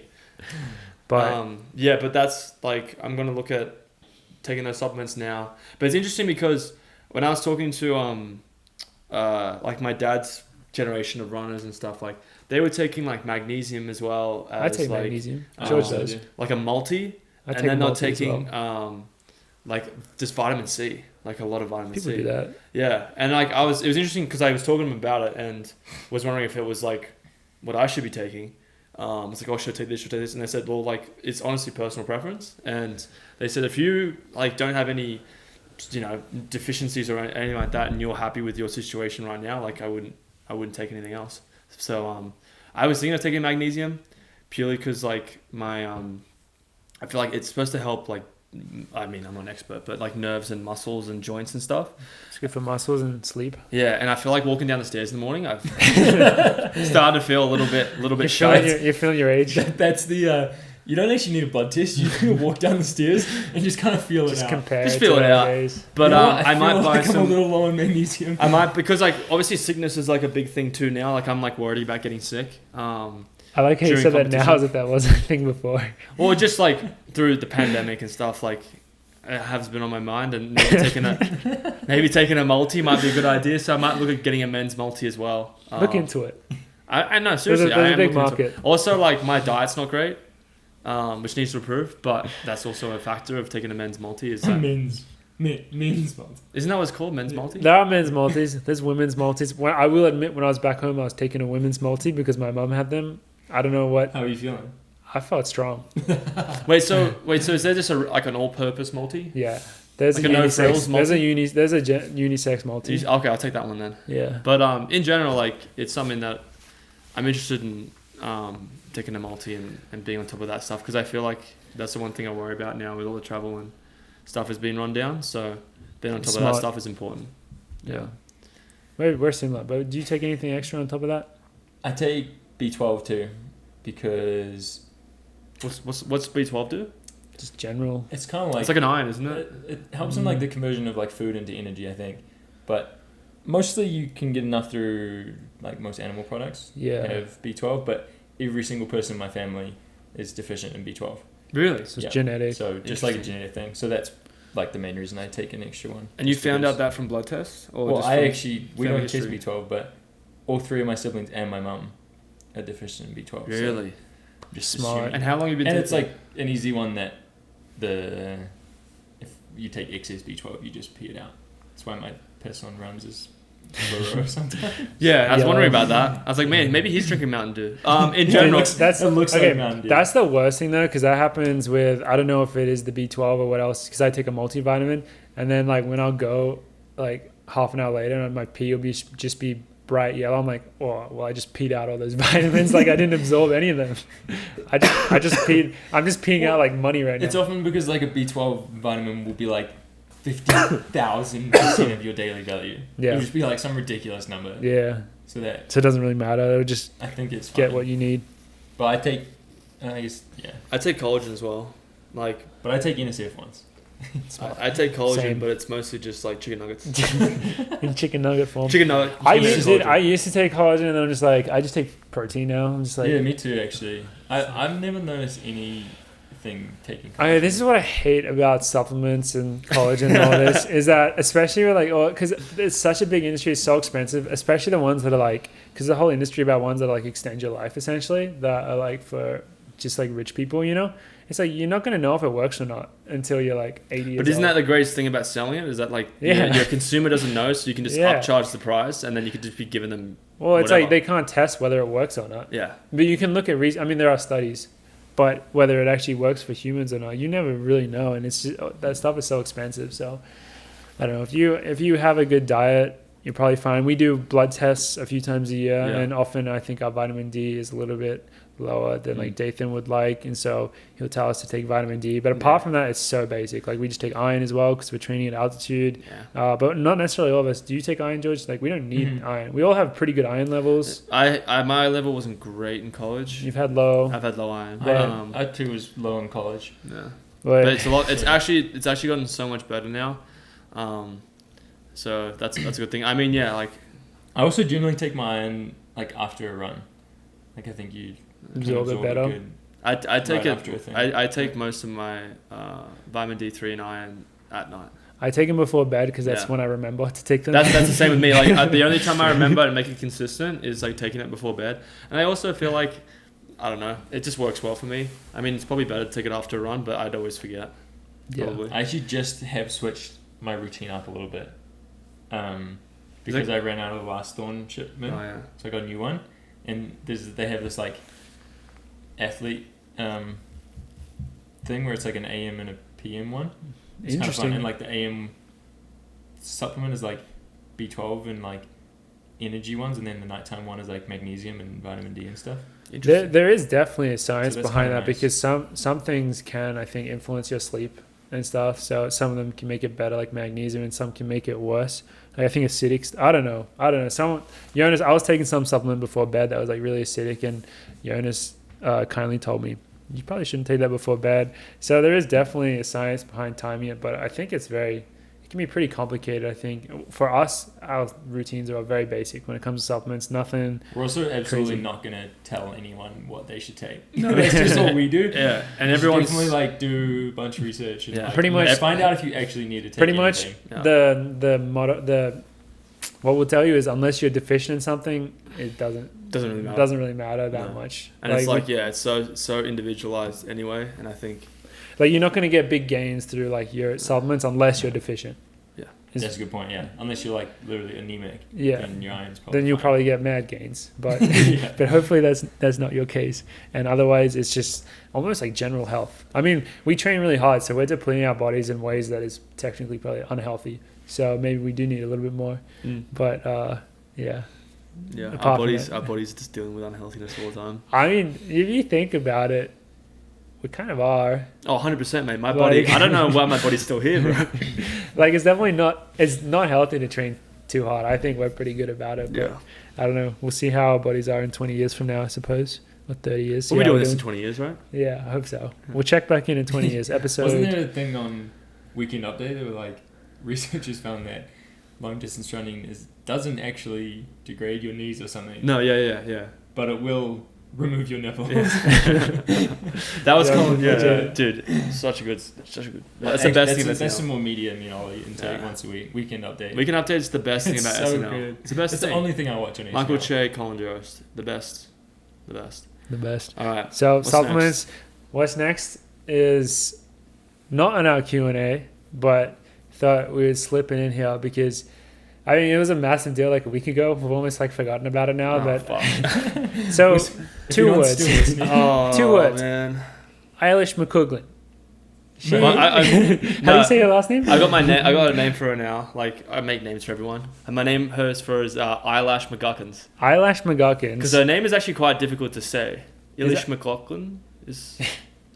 A: But
B: Yeah, but that's like I'm gonna look at taking those supplements now. But it's interesting because when I was talking to like my dad's generation of runners and stuff, like they were taking like magnesium as well as
A: I take
B: like
A: magnesium.
B: um,
A: George
C: so
A: does.
C: do.
B: like a multi,
A: I
B: and
A: take
B: then they're
A: multi as well.
B: taking like just vitamin C, like a lot of vitamin
A: People
B: C.
A: do that.
B: Yeah, and like it was interesting because I was talking to him about it and was wondering if it was like what I should be taking. It's like, oh, should I take this? Should I take this? And they said, well, like it's honestly personal preference. And they said if you like don't have any, deficiencies or anything like that, and you're happy with your situation right now, like I wouldn't take anything else. So I was thinking of taking magnesium purely because like my I feel like it's supposed to help like. I mean, I'm not an expert, but like nerves and muscles and joints and stuff.
A: It's good for muscles and sleep.
B: Yeah, and I feel like walking down the stairs in the morning, I've started to feel a little bit shy.
A: You're feeling your age.
C: That's the you don't actually need a blood test. You can walk down the stairs and just kind of feel it
A: Just
C: out.
A: compare.
B: Just
A: it
B: feel
A: to
B: it out.
A: nowadays.
B: But
C: You know what?
B: I might
C: feel
B: buy
C: like I'm a
B: some.
C: little low on magnesium.
B: I might because like obviously sickness is like a big thing too now. Like I'm like worried about getting sick.
A: I like how you
B: during
A: said that now
B: competition.
A: as if that wasn't a thing before.
B: Or just like through the pandemic and stuff. Like it has been on my mind, and maybe taking a multi might be a good idea. So I might look at getting a men's multi as well.
A: Look into it.
B: I know seriously.
A: There's a
B: I am
A: big
B: looking into
A: market.
B: it. Also, like my diet's not great, which needs to improve. But that's also a factor of taking a men's multi. Is that,
C: men's multi.
B: isn't that what it's called? Men's multi.
A: There are men's multis. There's women's multis. When I will admit, when I was back home, I was taking a women's multi because my mum had them. I don't know what.
C: How are you feeling?
A: I felt strong.
B: Wait, so is there just like an all-purpose multi?
A: Yeah. There's
B: Like
A: a
B: a no
A: unisex.
B: frills
A: There's a
B: multi?
A: unisex multi.
B: Okay, I'll take that one then.
A: Yeah.
B: But in general, like it's something that I'm interested in taking a multi and being on top of that stuff because I feel like that's the one thing I worry about now with all the travel and stuff has been run down. So being on top of
A: Smart.
B: that stuff is important.
A: Yeah. We're similar. But do you take anything extra on top of that?
C: I take B12 too because
B: What's B12 do?
A: Just general.
C: it's kind of like
B: It's like an iron, isn't it?
C: it helps in like the conversion of like food into energy, I think. But mostly you can get enough through like most animal products
A: Yeah.
C: have B12, but every single person in my family is deficient in B12.
B: Really?
A: So it's
C: Yeah.
A: genetic.
C: So just like a
B: Interesting.
C: genetic thing. So that's like the main reason I take an extra one.
B: And you
C: Just
B: found
C: because-
B: out that from blood tests? Or
C: Well,
B: just
C: I
B: from
C: actually we
B: family
C: don't test
B: history?
C: B12, but all three of my siblings and my mum are deficient in B12. so
B: Really?
C: just
A: Smart.
C: assuming.
B: And how long have you been
C: And
B: taking
C: it's like an easy one that if you take excess B12, you just pee it out. That's why my piss on runs is blue or something.
B: Yeah, I was
A: Yeah.
B: wondering about that. I was like, man, maybe he's drinking Mountain Dew. In general,
A: That's
C: it looks
A: okay.
C: like Mountain Dew.
A: That's the worst thing though, because that happens with I don't know if it is the B12 or what else. Because I take a multivitamin, and then like when I'll go like half an hour later, and my pee will just be bright yellow. I'm like, oh well, I just peed out all those vitamins. Like I didn't absorb any of them. I just peed. I'm just peeing out like money right now.
C: It's often because like a B12 vitamin will be like 50,000% of your daily value.
A: Yeah.
C: It'll just be like some ridiculous number.
A: Yeah.
C: So that
A: So it doesn't really matter. It'll just
C: I think it's fine.
A: get what you need.
C: But I take, I guess, yeah.
B: I take collagen as well. Like
C: But I take NSF once.
B: I take collagen,
A: Same.
B: but it's mostly just like chicken nuggets.
A: In chicken nugget form.
B: Chicken nugget.
A: I
B: collagen.
A: used to take collagen, and then I'm just like I just take protein now. I'm just like
C: Yeah, me too, actually. I've never noticed any thing taking.
A: This is what I hate about supplements and collagen and all this is that, especially with like, because it's such a big industry, it's so expensive, especially the ones that are like, because the whole industry about ones that like extend your life essentially, that are like for just like rich people, you know. It's like you're not going to know if it works or not until you're like 80 years
B: But isn't
A: old.
B: that the greatest thing about selling it? Is that like
A: Yeah.
B: your consumer doesn't know, so you can just upcharge the price, and then you could just be giving them.
A: Well, it's
B: whatever.
A: like they can't test whether it works or not.
B: Yeah.
A: But you can look at I mean, there are studies, but whether it actually works for humans or not, you never really know. And it's just, that stuff is so expensive. So I don't know, if you have a good diet, you're probably fine. We do blood tests a few times a year, and often I think our vitamin D is a little bit lower than like Dathan would like, and so he'll tell us to take vitamin D. But apart from that, it's so basic. Like we just take iron as well because we're training at altitude. But not necessarily all of us. Do you take iron, George? Like we don't need iron. We all have pretty good iron levels.
B: I my level wasn't great in college.
A: You've had low.
B: I've had low iron.
C: I too was low in college.
B: Yeah.
A: But
B: it's a lot. It's actually gotten so much better now. So that's a good thing. I mean, yeah, like
C: I also generally take my iron like after a run. Like I think you
A: absorb it better.
B: I take
C: right after a
B: it.
C: thing.
B: I take most of my vitamin D3 and iron at night.
A: I take them before bed because that's when I remember to take them.
B: That's the same with me. Like the only time I remember and make it consistent is like taking it before bed. And I also feel like, I don't know, it just works well for me. I mean, it's probably better to take it after a run, but I'd always forget. Probably.
C: I actually just have switched my routine up a little bit. Because I ran out of the last Thorn shipment.
B: Oh, yeah.
C: So I got a new one. And they have this like athlete thing where it's like an AM and a PM one. It's
A: Interesting.
C: kind of fun. And like the AM supplement is like B12 and like energy ones, and then the nighttime one is like magnesium and vitamin D and stuff.
A: There is definitely a science
C: So that's
A: behind
C: kinda
A: that
C: nice.
A: because some things can, I think, influence your sleep and stuff. So some of them can make it better, like magnesium, and some can make it worse. Like I think acidic. I don't know. Jonas, I was taking some supplement before bed that was like really acidic, and Jonas kindly told me you probably shouldn't take that before bed. So there is definitely a science behind timing it, but I think it can be pretty complicated. I think for us, our routines are very basic when it comes to supplements. Nothing.
C: We're also absolutely
A: crazy.
C: not going to tell anyone what they should take.
A: No.
C: That's just all we do.
B: Yeah, and
C: You should
B: everyone's
C: definitely like do a bunch of research. And, like,
A: pretty much
C: find out if you actually need to take
A: pretty much
C: anything.
A: what we'll tell you is unless you're deficient in something, it doesn't
B: doesn't really matter
A: that much.
B: And it's it's so individualized anyway, and I think
A: like you're not going to get big gains through like your supplements unless you're deficient.
B: Yeah,
C: that's a good point. Yeah, unless you're like literally anemic.
A: Yeah,
C: then your iron's probably
A: then you'll
C: fine.
A: probably get mad gains, but
C: Yeah.
A: but hopefully that's not your case. And otherwise, it's just almost like general health. I mean, we train really hard, so we're depleting our bodies in ways that is technically probably unhealthy. So maybe we do need a little bit more. But yeah.
B: Yeah,
A: Apart
B: our
A: from
B: bodies are just dealing with unhealthiness all the time.
A: I mean, if you think about it, we kind of are.
B: Oh, 100%, mate. My
A: Like-
B: body, I don't know why my body's still here, bro.
A: Like it's definitely it's not healthy to train too hard. I think we're pretty good about it. But
B: Yeah.
A: I don't know. We'll see how our bodies are in 20 years from now, I suppose. Or 30 years. See
B: We'll be
A: how
B: doing
A: we're
B: this in 20 years, right?
A: Yeah, I hope so. We'll check back in 20 years. Episode.
C: Wasn't there a thing on Weekend Update that were like researchers found that long distance running doesn't actually degrade your knees or something,
B: No, yeah.
C: but it will remove your nipples.
B: That was
A: Yeah,
B: cool. Yeah,
A: legit.
B: dude, such a good. That's the best thing
C: That's
B: that's
C: some
B: now.
C: more media and Olli intake
B: Yeah.
C: once a week. Weekend Update.
B: Weekend Update is the best thing
C: It's
B: about
C: so
B: SNL.
C: good.
B: It's the best
C: It's
B: thing.
C: the only thing I watch on SNL.
B: Michael Che, Colin Jost, the best.
A: The best.
B: All right.
A: So
B: What's
A: supplements. What's next is not on our Q&A, but thought we would slip it in here because I mean it was a massive deal like a week ago. We've almost like forgotten about it now.
B: Oh,
A: but
B: fuck.
A: so
C: If
A: two
C: you're not
A: words.
C: still listening-
B: Oh,
A: Two words.
B: man.
A: Eilish McCouglin.
B: Well,
A: How do you say her last name?
B: I got my name. I got a name for her now. Like I make names for everyone, and my name hers for is Eyelash McGuckins.
A: Eyelash McGuckins.
B: Because her name is actually quite difficult to say.
A: Is
B: Eilish McLaughlin is.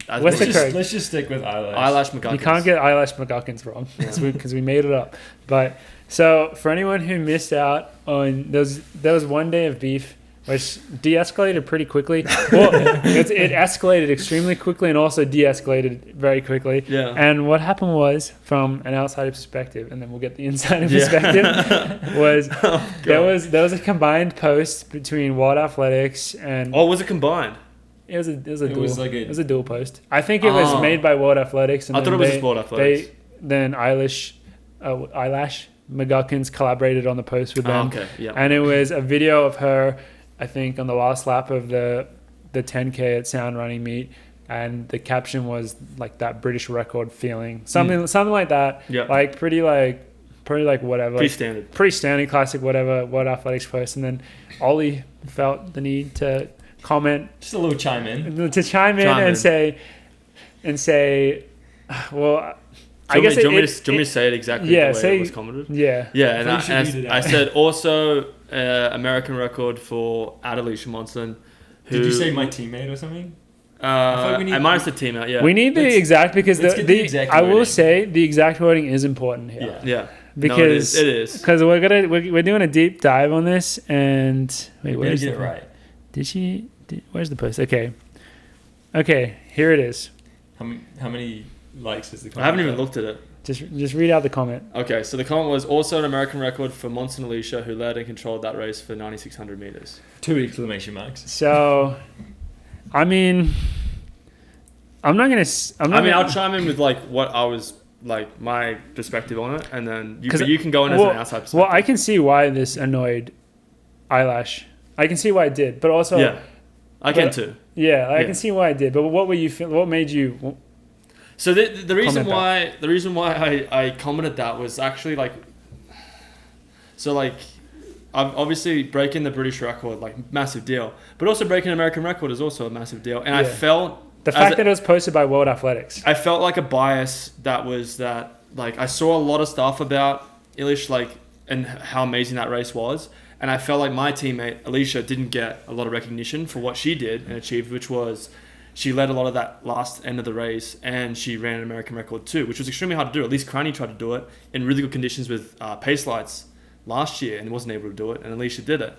A: What's the correct?
C: Let's just stick with eyelash.
B: Eyelash McGuckins?
A: You can't get Eyelash McGuckins wrong because we made it up. But so for anyone who missed out on there was one day of beef which de-escalated pretty quickly. Well, it escalated extremely quickly and also de-escalated very quickly.
B: Yeah.
A: And what happened was, from an outsider perspective, and then we'll get the insider perspective, was there was a combined post between Wild Athletics and
B: Oh, was it combined?
A: It was a dual post. I think it was made by World Athletics. And
B: I thought it was just World Athletics.
A: Then Eilish McGuckins collaborated on the post with them.
B: Okay, yeah.
A: And it was a video of her, I think, on the last lap of the 10K at Sound Running Meet, and the caption was like that British record feeling, something like that.
B: Yeah.
A: Like pretty like whatever.
B: Pretty
A: standard classic whatever World Athletics post, and then Olli felt the need to comment,
C: just a little chime in
A: and say, well.
B: Do you want me to say it exactly the way it was commented?
A: Yeah.
B: Yeah, and I said also American record for Eilish Monson.
C: Did you say my teammate or something?
B: I might have said teammate, yeah.
A: We need the exact, because the exact I will
C: wording.
A: say the exact wording is important here.
B: Yeah.
A: Because
B: no, it is.
A: Because we're doing a deep dive on this, and wait, where's
C: it right?
A: Where's the post? Okay, here it is.
C: How many likes is the comment?
B: I haven't even looked at it.
A: Just read out the comment.
B: Okay, so the comment was also an American record for Monson Eilish, who led and controlled that race for 9,600 meters.
C: 2 exclamation marks.
A: So, I mean,
B: I'll chime in with like what I was like my perspective on it, and then you can go in as an outside perspective.
A: Well, I can see why this annoyed Eilish. I can see why it did, but also
B: I can too.
A: Yeah, I can see why it did. But what were you feeling? What made you?
B: So the reason why I commented that was actually like, so like, obviously breaking the British record, like massive deal, but also breaking an American record is also a massive deal. And I felt
A: the fact that it was posted by World Athletics,
B: I felt like a bias that like I saw a lot of stuff about Eilish, like, and how amazing that race was. And I felt like my teammate Alicia didn't get a lot of recognition for what she did and achieved, which was she led a lot of that last end of the race, and she ran an American record too, which was extremely hard to do. At least Cranny tried to do it in really good conditions with pace lights last year and wasn't able to do it, and Alicia did it.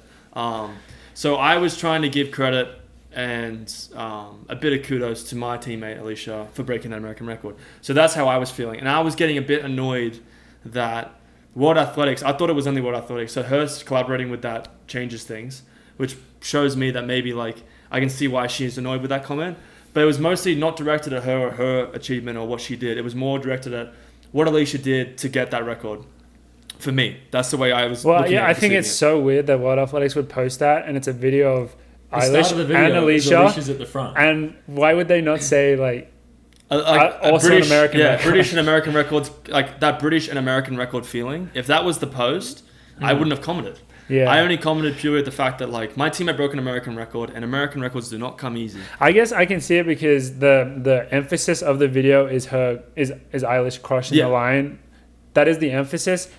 B: So I was trying to give credit and a bit of kudos to my teammate Alicia for breaking that American record. So that's how I was feeling. And I was getting a bit annoyed that World Athletics, I thought it was only World Athletics, so her collaborating with that changes things, which shows me that maybe like I can see why she's annoyed with that comment. But it was mostly not directed at her or her achievement or what she did. It was more directed at what Alicia did to get that record. For me, that's the way I was looking at it.
A: I think it's so weird that World Athletics would post that, and it's a video of Eilish and Alicia.
C: Alicia's at the front.
A: And why would they not say like also
B: British,
A: an American record?
B: British and American records, like that British and American record feeling. If that was the post, I wouldn't have commented.
A: Yeah.
B: I only commented purely at the fact that like my team had broken an American record, and American records do not come easy.
A: I guess I can see it because the emphasis of the video is Eilish crossing the line. That is the emphasis.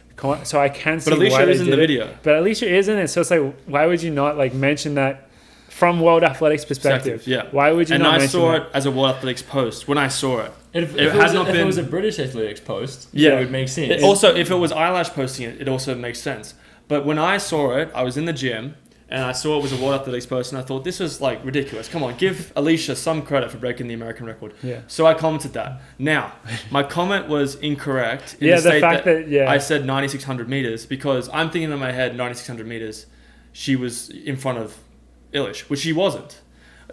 A: So I can see why they did it. But Alicia is in the video. But Alicia is in it, so it's like, why would you not like mention that from World Athletics perspective?
B: Yeah.
A: Why would you not mention
B: that? And I saw
A: it
B: as a World Athletics post when I saw it.
C: If it was a British Athletics post, it would make sense.
B: Also, if it was Eilish posting it, it also makes sense. But when I saw it, I was in the gym, and I saw it was a World Athletics post, and I thought, this was like ridiculous. Come on, give Alicia some credit for breaking the American record.
A: Yeah.
B: So I commented that. Now, my comment was incorrect in
A: the fact that
B: I said 9,600 meters, because I'm thinking in my head 9,600 meters, she was in front of Eilish, which she wasn't.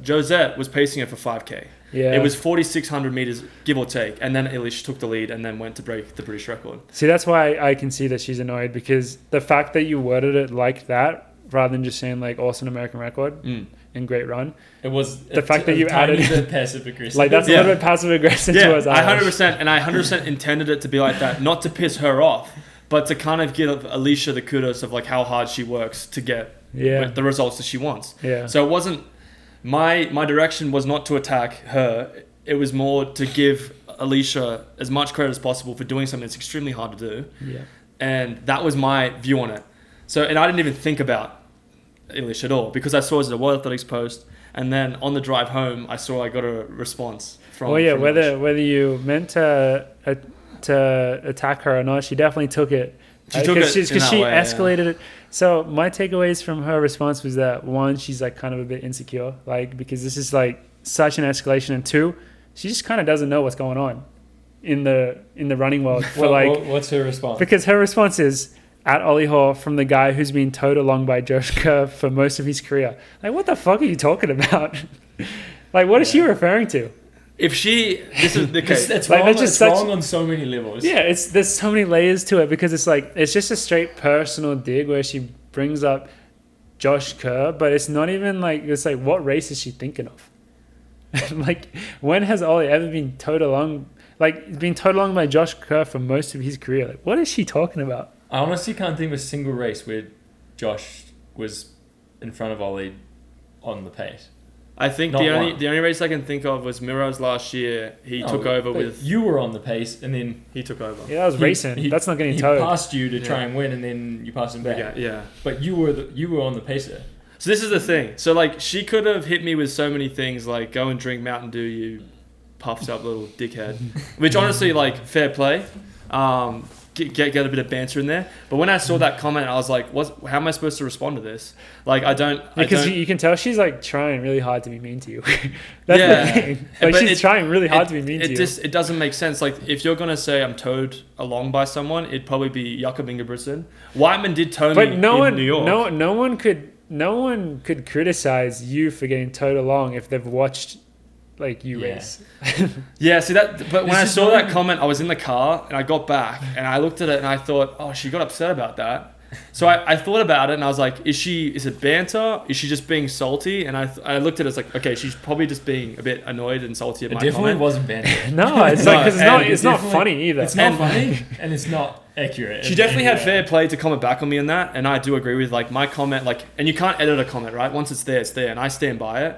B: Josette was pacing her for 5K.
A: Yeah.
B: It was 4,600 meters, give or take, and then Eilish took the lead and then went to break the British record.
A: See, that's why I can see that she's annoyed, because the fact that you worded it like that, rather than just saying like awesome American record and great run,
C: it was
A: the fact that you added
C: passive aggressive.
A: Like that's a little bit passive aggressive towards Eilish.
B: 100%, and I 100% intended it to be like that, not to piss her off, but to kind of give Alicia the kudos of like how hard she works to get the results that she wants.
A: Yeah.
B: So it wasn't my direction was not to attack her. It was more to give Alicia as much credit as possible for doing something that's extremely hard to do.
A: Yeah.
B: And that was my view on it. So, and I didn't even think about Eilish at all, because I saw it as a World Athletics post, and then on the drive home, I got a response from.
A: Well, yeah,
B: from
A: whether you meant to attack her or not, she definitely took it.
B: She took it
A: because she escalated it. So my takeaways from her response was that, one, she's like kind of a bit insecure, like, because this is like such an escalation, and two, she just kind of doesn't know what's going on in the running world.
C: What's her response?
A: Because her response is, at Olli Hall, from the guy who's been towed along by Josh Kerr for most of his career. Like, what the fuck are you talking about? Like, what is she referring to?
B: If she, this is okay.
C: It's
A: Like,
C: wrong,
A: that's just
C: it's
A: such-
C: wrong on so many levels.
A: Yeah, there's so many layers to it because it's like it's just a straight personal dig where she brings up Josh Kerr, but it's not even like it's like what race is she thinking of? Like, when has Ollie ever been towed along? Like, been towed along by Josh Kerr for most of his career? Like, what is she talking about?
C: I honestly can't think of a single race where Josh was in front of Ollie on the pace.
B: I think
C: Not
B: the
C: one.
B: only race I can think of was Miro's last year. He
C: No,
B: took over
C: but
B: with.
C: you were on the pace, and then
B: He took over.
A: Yeah, that was racing. That's not getting
C: he
A: towed.
C: passed you to try
B: Yeah.
C: and win, and then you passed him back.
B: Yeah.
C: But you were on the pace there.
B: So this is the thing. So like she could have hit me with so many things like go and drink Mountain Dew, you puffed up little dickhead. Which honestly, like, fair play. Get a bit of banter in there. But when I saw that comment, I was like, how am I supposed to respond to this? Like,
A: Because you can tell she's like trying really hard to be mean to you. That's
B: Yeah.
A: the thing. Like,
B: But
A: she's trying really hard to be mean to you.
B: It doesn't make sense. Like, if you're gonna say I'm towed along by someone, it'd probably be Jakob Ingebrigtsen. Whiteman did tow me
A: But no
B: in New York.
A: no one could criticize you for getting towed along if they've watched like you
C: Yeah.
A: race.
B: Yeah, see that. But when
C: This
B: I
C: is
B: saw
C: not
B: that
C: even-
B: comment, I was in the car and I got back and I looked at it and I thought, oh, she got upset about that. So I thought about it and I was like, is it banter? Is she just being salty? And I looked at it as like, okay, she's probably just being a bit annoyed and salty at
C: It
B: my
C: definitely
B: comment.
C: wasn't banter.
A: No, it's like 'cause
B: No, and
A: it's not
C: definitely-
A: funny either.
C: It's not
B: And-
C: funny, and it's not accurate.
B: She definitely had
C: Yeah.
B: fair play to comment back on me on that, and I do agree with like my comment. Like, and you can't edit a comment, right? Once it's there, and I stand by it.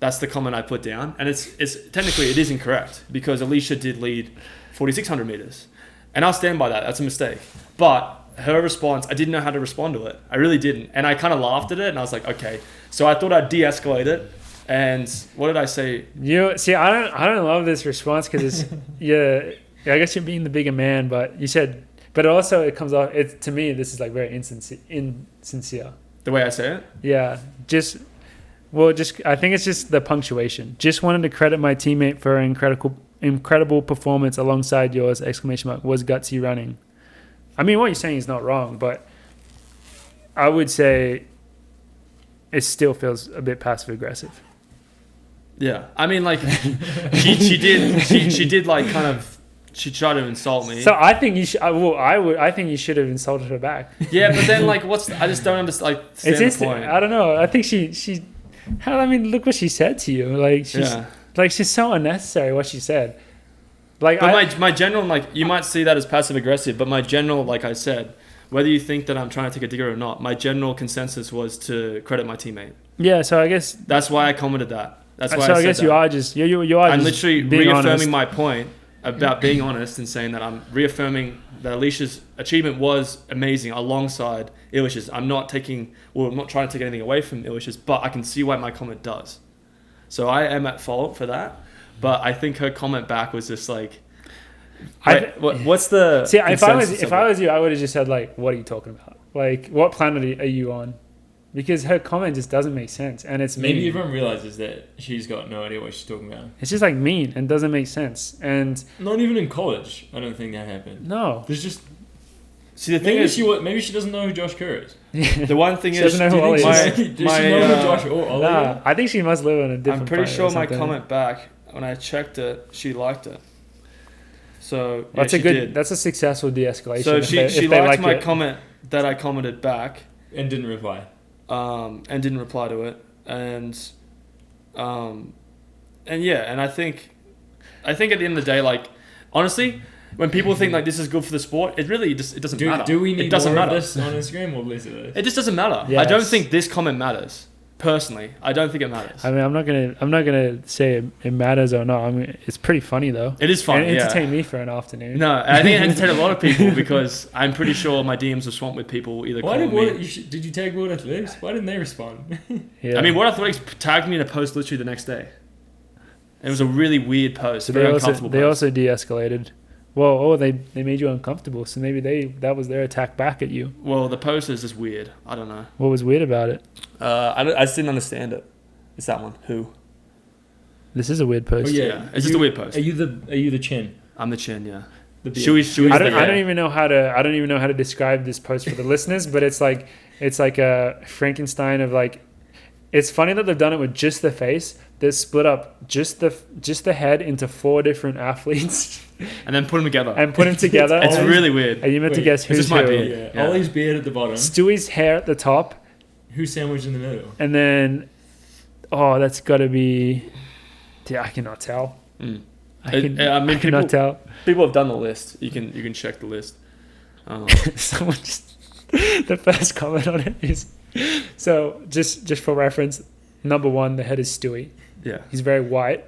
B: That's the comment I put down, and it's technically it is incorrect because Alicia did lead 4,600 meters, and I'll stand by that. That's a mistake, but her response, I didn't know how to respond to it. I really didn't, and I kind of laughed at it, and I was like, okay. So I thought I'd de-escalate it, and what did I say?
A: You see, I don't love this response because it's yeah. I guess you're being the bigger man, but you said, but also it comes off. It to me, this is like very insincere.
B: The way I say it.
A: Yeah, I think it's just the punctuation. Just wanted to credit my teammate for an incredible performance alongside yours! Exclamation mark. Was gutsy running. I mean, what you're saying is not wrong, but I would say it still feels a bit passive aggressive.
B: Yeah, I mean, like she did like kind of. She tried to insult me.
A: So I think you should. I think you should have insulted her back.
B: Yeah, but then like, I just don't understand. Like, stand
A: It's
B: the
A: instant.
B: point.
A: I don't know. I think she. I mean, look what she said to you. Like she's so unnecessary. What she said. Like,
B: But my general, like, you might see that as passive aggressive, but my general, like I said, whether you think that I'm trying to take a digger or not, my general consensus was to credit my teammate.
A: yeah. So I guess.
B: That's why I commented that. That's why
A: So
B: I
A: I
B: said
A: guess
B: that.
A: you are just you are.
B: I'm
A: just
B: literally
A: being
B: reaffirming
A: honest.
B: my point about being honest and saying that I'm reaffirming that Alicia's achievement was amazing alongside Eilish's. I'm not trying to take anything away from Eilish's, but I can see why my comment does. So I am at fault for that, but I think her comment back was just like, what's the
A: See, if I
B: consensus of it?
A: was you, I would have just said like, "What are you talking about? Like, what planet are you on?" Because her comment just doesn't make sense, and it's
C: Maybe
A: mean.
C: everyone realizes that she's got no idea what she's talking about.
A: It's just like mean and doesn't make sense. And
C: Not even in college, I don't think that happened.
A: no,
C: There's just
B: See, the thing is,
C: maybe she doesn't know who Josh Kerr is.
B: the one thing
A: She
B: is,
A: doesn't know who Ollie
B: my,
A: is.
C: Does she
B: my,
C: know who
B: uh,
C: Josh or Ollie
A: nah,
C: is?
A: I think she must live on a different.
B: I'm pretty
A: planet
B: sure
A: or
B: my
A: something.
B: comment back when I checked it, she liked it. So yeah,
A: That's a
B: she
A: good.
B: did.
A: That's a successful de-escalation.
B: So
A: if
B: she
A: they
B: liked
A: like
B: my
A: it.
B: comment that I commented back,
C: And didn't reply.
B: and didn't reply to it, and yeah, and I think at the end of the day, like, honestly, when people think like this is good for the sport, it really just it doesn't matter.
C: Do we need
B: it doesn't
C: more
B: matter.
C: of this on Instagram or less of this?
B: It just doesn't matter. I don't
A: Yes.
B: think this comment matters. Personally, I don't think it matters.
A: I mean, I'm not gonna say it matters or not. I mean, it's pretty funny though.
B: It is funny.
A: It
B: Yeah.
A: entertained me for an afternoon.
B: No, I think it entertained a lot of people because I'm pretty sure my DMs were swamped with people either
C: Why
B: calling
C: did
B: me.
C: did you tag World Athletics? Why didn't they respond?
A: Yeah.
B: I mean, What Athletics tagged me in a post literally the next day. It was a really weird post,
A: So
B: very
A: they also
B: uncomfortable
A: they
B: post.
A: also de-escalated. Well, they made you uncomfortable, so maybe that was their attack back at you.
B: Well, the post is just weird. I don't know.
A: What was weird about it?
B: I just didn't understand it. It's that one. Who?
A: This is a weird post.
C: Oh, yeah.
B: Yeah, it's just a weird post.
C: Are you the chin?
B: I'm the chin, yeah.
C: The beard?
B: Should we
A: I
B: just-
A: don't even know how to describe this post for the listeners, but it's like a Frankenstein of like it's funny that they've done it with just the face. They split up just the head into 4 different athletes
B: And then put them together.
A: and put them together.
B: It's
A: and,
B: really weird.
A: and you meant to
C: Wait,
A: guess
B: this
A: who's
B: is my
A: who.
B: beard.
C: Yeah.
B: Yeah.
C: Ollie's beard at the bottom.
A: Stewie's hair at the top,
C: Who's sandwiched in the middle?
A: and then that's got to be. Yeah, I cannot tell.
B: Mm.
A: I
B: I
A: cannot tell.
B: People have done the list. You can check the list.
A: Someone just the first comment on it is so just for reference. Number 1, the head is Stewie.
B: Yeah.
A: He's very white.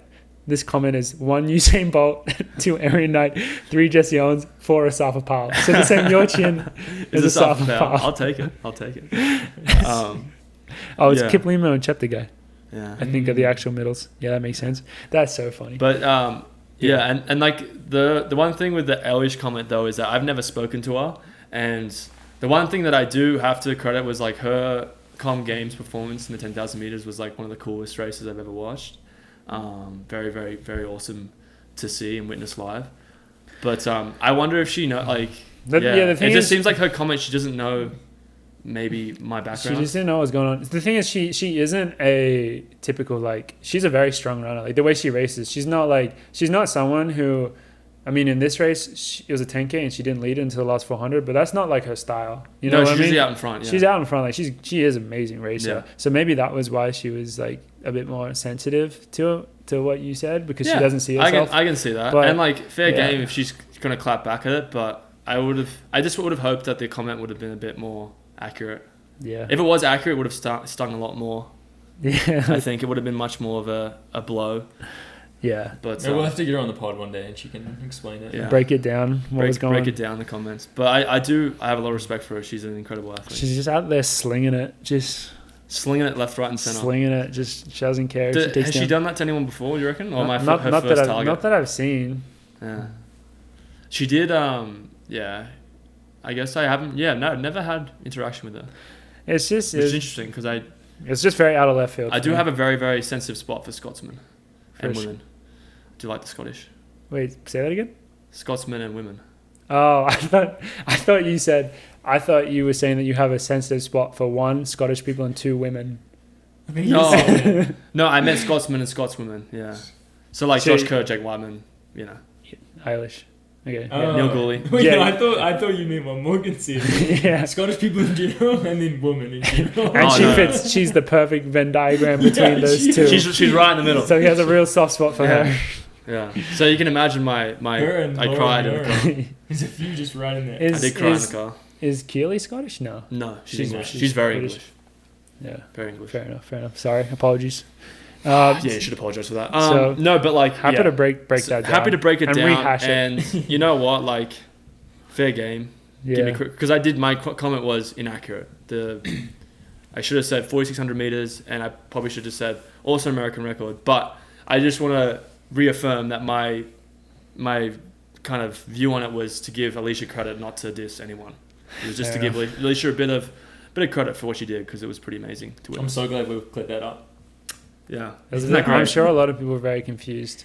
A: This comment is 1 Usain Bolt, 2 Aaron Knight, 3 Jesse Owens, 4 Asafa Powell. So the same your chin
B: Is
A: as
B: this
A: Asafa Powell.
B: I'll take it.
A: It's
B: yeah.
A: Kip Limo and Cheptegei, guy.
B: Yeah.
A: I think are the actual middles. Yeah, that makes sense. That's so funny.
B: But yeah, and like the one thing with the Eilish comment though is that I've never spoken to her, and the one thing that I do have to credit was like her Com Games performance in the 10,000 meters was like one of the coolest races I've ever watched. Very, very, very awesome to see and witness live. But I wonder if she know like
A: The thing
B: it
A: is,
B: just seems like her comment she doesn't know maybe my
A: she
B: background.
A: just didn't know what was going on. The thing is, she isn't a typical like. She's a very strong runner. Like the way she races, she's not someone who. I mean, in this race, it was a 10K and she didn't lead until the last 400, but that's not like her style. You know what I
B: she's
A: mean?
B: usually out in front. Yeah.
A: She's out in front. Like she is an amazing racer.
B: Yeah.
A: So maybe that was why she was like a bit more sensitive to what you said because she doesn't see herself.
B: I can see that.
A: But,
B: and like fair game if she's gonna clap back at it, but I just would have hoped that the comment would have been a bit more accurate.
A: Yeah.
B: If it was accurate, it would have stung a lot more.
A: Yeah.
B: I think it would have been much more of a blow.
A: Yeah.
B: But
C: Maybe we'll have to get her on the pod one day and she can explain it.
B: Yeah.
A: Break it down. What was going on?
B: Break it down in the comments. But I have a lot of respect for her. She's an incredible athlete.
A: She's just out there slinging it. Just
B: slinging it left, right, and center.
A: slinging it. Just she doesn't care.
B: Has she done that to anyone before? You reckon? Or
A: not
B: her
A: that
B: first target?
A: not that I've seen.
B: Yeah. She did. Yeah. I guess I haven't. Yeah. No, never had interaction with her.
A: It's just
B: Which is interesting because
A: it's just very out of left field.
B: I do have a very, very sensitive spot for Scotsmen and
A: For
B: women. I do like the Scottish.
A: Wait, say that again.
B: Scotsmen and women.
A: Oh, I thought you were saying that you have a sensitive spot for 1 Scottish people and 2 women.
B: No, no, I meant Scotsmen and Scotswomen. Yeah. So like
A: So
B: Josh Kerr, Jake Wyman, you know,
A: Eilish. Okay.
B: Neil Gooley.
C: Wait,
A: Yeah.
C: no, I thought you meant what Morgan said.
A: Yeah.
C: Scottish people in general and then women in general.
A: And
B: Oh,
A: she
B: no.
A: fits. She's the perfect Venn diagram between those two.
B: She's right in the middle.
A: So he has a real soft spot for
B: Yeah.
A: her.
B: Yeah. So you can imagine my
C: Her and
B: I
C: Lauren
B: cried in the
C: Murray.
B: car.
C: There's a few just right in there.
B: I did cry in the car.
A: Is Keely Scottish? No.
B: No, she's
A: She's-
B: English.
A: she's
B: She's very
A: British.
B: English.
A: Yeah.
B: Very English.
A: Fair enough. Sorry. Apologies.
B: Yeah, you should apologize for that.
A: So,
B: no, but like
A: Happy
B: yeah.
A: to break
B: So
A: that down.
B: happy to break it
A: and
B: down
A: rehash it.
B: and you know what, like fair game.
A: Yeah.
B: Because I did my comment was inaccurate. I should have said 4,600 meters, and I probably should have said also American record. But I just want to reaffirm that my kind of view on it was to give Alicia credit, not to diss anyone. It was just
A: Fair
B: to give Alicia a bit of credit for what she did because it was pretty amazing to
C: I'm
B: witness.
C: so glad we've cleared that up.
B: Yeah,
A: Isn't that I'm sure a lot of people were very confused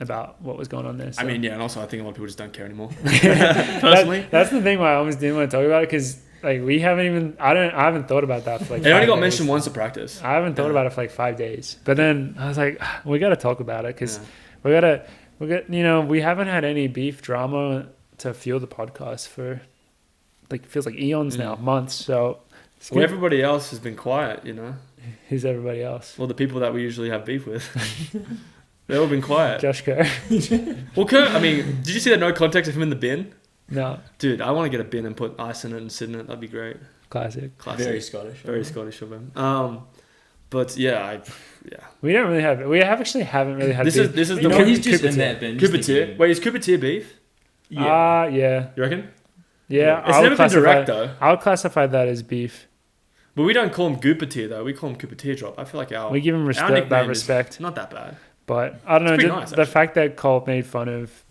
A: about what was going on there. So.
B: I mean, yeah, and also I think a lot of people just don't care anymore. Personally,
A: that's the thing why I almost didn't want to talk about it because like we haven't even I haven't thought about that for like.
B: it only
A: 5
B: got
A: days.
B: mentioned once at practice.
A: I haven't thought about it for like 5 days, but then I was like, we got to talk about it because
B: Yeah.
A: we haven't had any beef drama to fuel the podcast for like feels like eons now, months. So it's
B: Well,
A: good.
B: everybody else has been quiet, you know.
A: Who's everybody else?
B: Well, the people that we usually have beef with, they've all been quiet.
A: Josh Kerr.
B: Well, Kurt, I mean, did you see that no context of him in the bin?
A: No,
B: Dude, I want to get a bin and put ice in it and sit in it. That'd be great.
A: classic.
B: Classic.
C: Very Scottish.
B: Very Scottish of him. But yeah,
A: We don't really have. We haven't really had.
B: This
A: beef.
B: is
C: You
B: the
C: know, he's just
A: Cooper
C: in
A: tier.
C: that bin. just
B: Cooper tier.
C: thinking-
B: Wait, is Cooper tier beef?
C: Yeah.
A: Yeah.
B: You reckon?
A: Yeah.
B: It's never been direct though.
A: I would classify that as beef.
B: But we don't call him Gooper tier though. We call him Cooper teardrop. I feel like our
A: We give him
B: nickname
A: respect. That
B: is
A: respect.
B: not that bad.
A: But I don't know.
B: It's pretty
A: Just
B: nice,
A: the
B: actually.
A: fact that Cole made fun of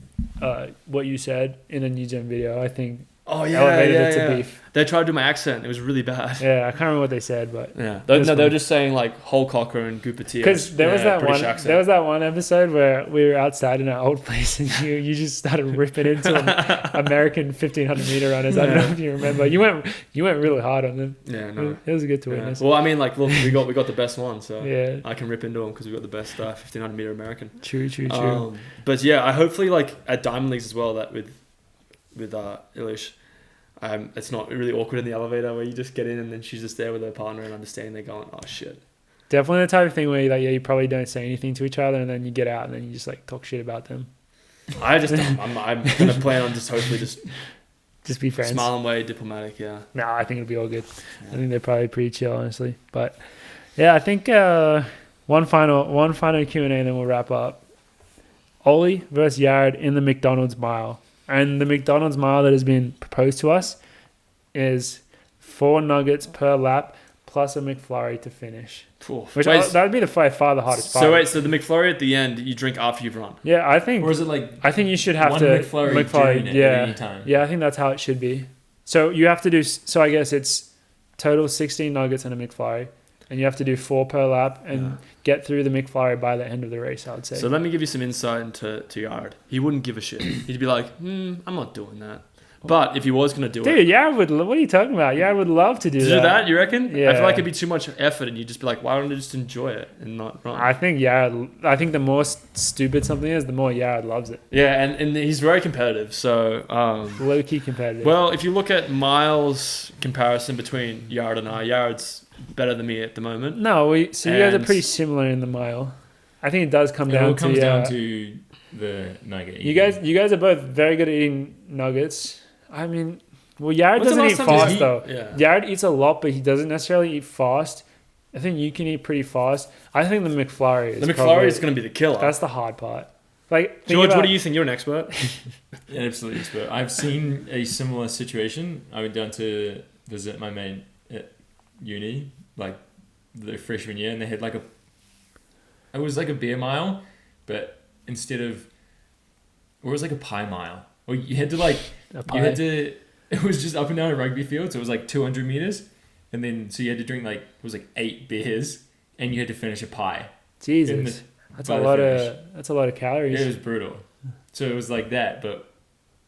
A: what you said in a New Gen video, I think
B: Oh yeah,
A: elevated
B: yeah,
A: it to
B: yeah.
A: beef.
B: They tried to do my accent. It was really bad.
A: Yeah, I can't remember what they said, but
B: Yeah.
A: It was
B: They
A: fun.
B: were just saying like whole cocker and Goopatia.
A: because there was that
B: British
A: one
B: accent.
A: there was that one episode where we were outside in our old place and you just started ripping into American 1500 meter runners. I don't know if you remember. You went really hard on them.
B: Yeah, no.
A: It was good to
B: Yeah.
A: witness.
B: Well, I mean, like, look, we got the best one, so
A: Yeah,
B: I can rip into them because we got the best 1500 meter American.
A: true.
B: But yeah, I hopefully like at Diamond Leagues as well that with Eilish, it's not really awkward in the elevator where you just get in and then she's just there with her partner and understanding they're going, oh shit.
A: Definitely the type of thing where you probably don't say anything to each other and then you get out and then you just like talk shit about them.
B: I'm gonna plan on just hopefully just
A: be friends.
B: smile and wave, diplomatic. Yeah.
A: No, I think it'll be all good.
B: Yeah.
A: I think they're probably pretty chill, honestly. But yeah, I think one final Q&A and then we'll wrap up. Olli versus Yard in the McDonald's mile. And the McDonald's mile that has been proposed to us is 4 nuggets per lap plus a McFlurry to finish. Which that would be by far the hardest part.
B: So wait, so the McFlurry at the end you drink after you've run?
A: Yeah, I think.
C: Or is it like
A: I think you should have
C: one
A: to
C: McFlurry during it at any time?
A: Yeah, I think that's how it should be. So you have to do. So I guess it's total 16 nuggets and a McFlurry, and you have to do 4 per lap and get through the McFlurry by the end of the race. I would say.
B: So let me give you some insight into Yard. He wouldn't give a shit. He'd be like, I'm not doing that. But if he was gonna do it,
A: dude, Yard would. What are you talking about? Yard would love to do
B: to
A: that.
B: do that, you reckon?
A: Yeah.
B: I feel like it'd be too much effort, and you'd just be like, why don't I just enjoy it and not run?
A: I think the more stupid something is, the more Yard loves it.
B: Yeah, and he's very competitive. So
A: Low key competitive.
B: well, if you look at miles comparison between Yard and I, Yard's better than me at the moment.
A: No, you guys are
B: And-
A: pretty similar in the mile. I think it does come
C: It all
A: down
C: comes
A: to
C: down to the nugget.
A: you guys are both very good at eating nuggets. I mean, well, Yard
B: When's the
A: doesn't
B: last
A: eat
B: time you
A: fast
B: eat-
A: though.
B: Yeah.
A: Yard eats a lot, but he doesn't necessarily eat fast. I think you can eat pretty fast. I think the McFlurry is
B: The McFlurry
A: probably-
B: is going to be the killer.
A: That's the hard part. Like, think
B: George,
A: about-
B: what do you think? You're an expert.
C: Yeah, absolutely expert. I've seen a similar situation. I went down to visit my mate at uni, like the freshman year, and they had it was like a beer mile, but instead of, or it was like a pie mile. Or you had to it was just up and down a rugby field, so it was like 200 meters, and then so you had to drink it was like 8 beers, and you had to finish a pie.
A: Jesus, that's
C: by
A: a
C: the
A: lot
C: finish.
A: of calories.
C: It was brutal. So it was like that, but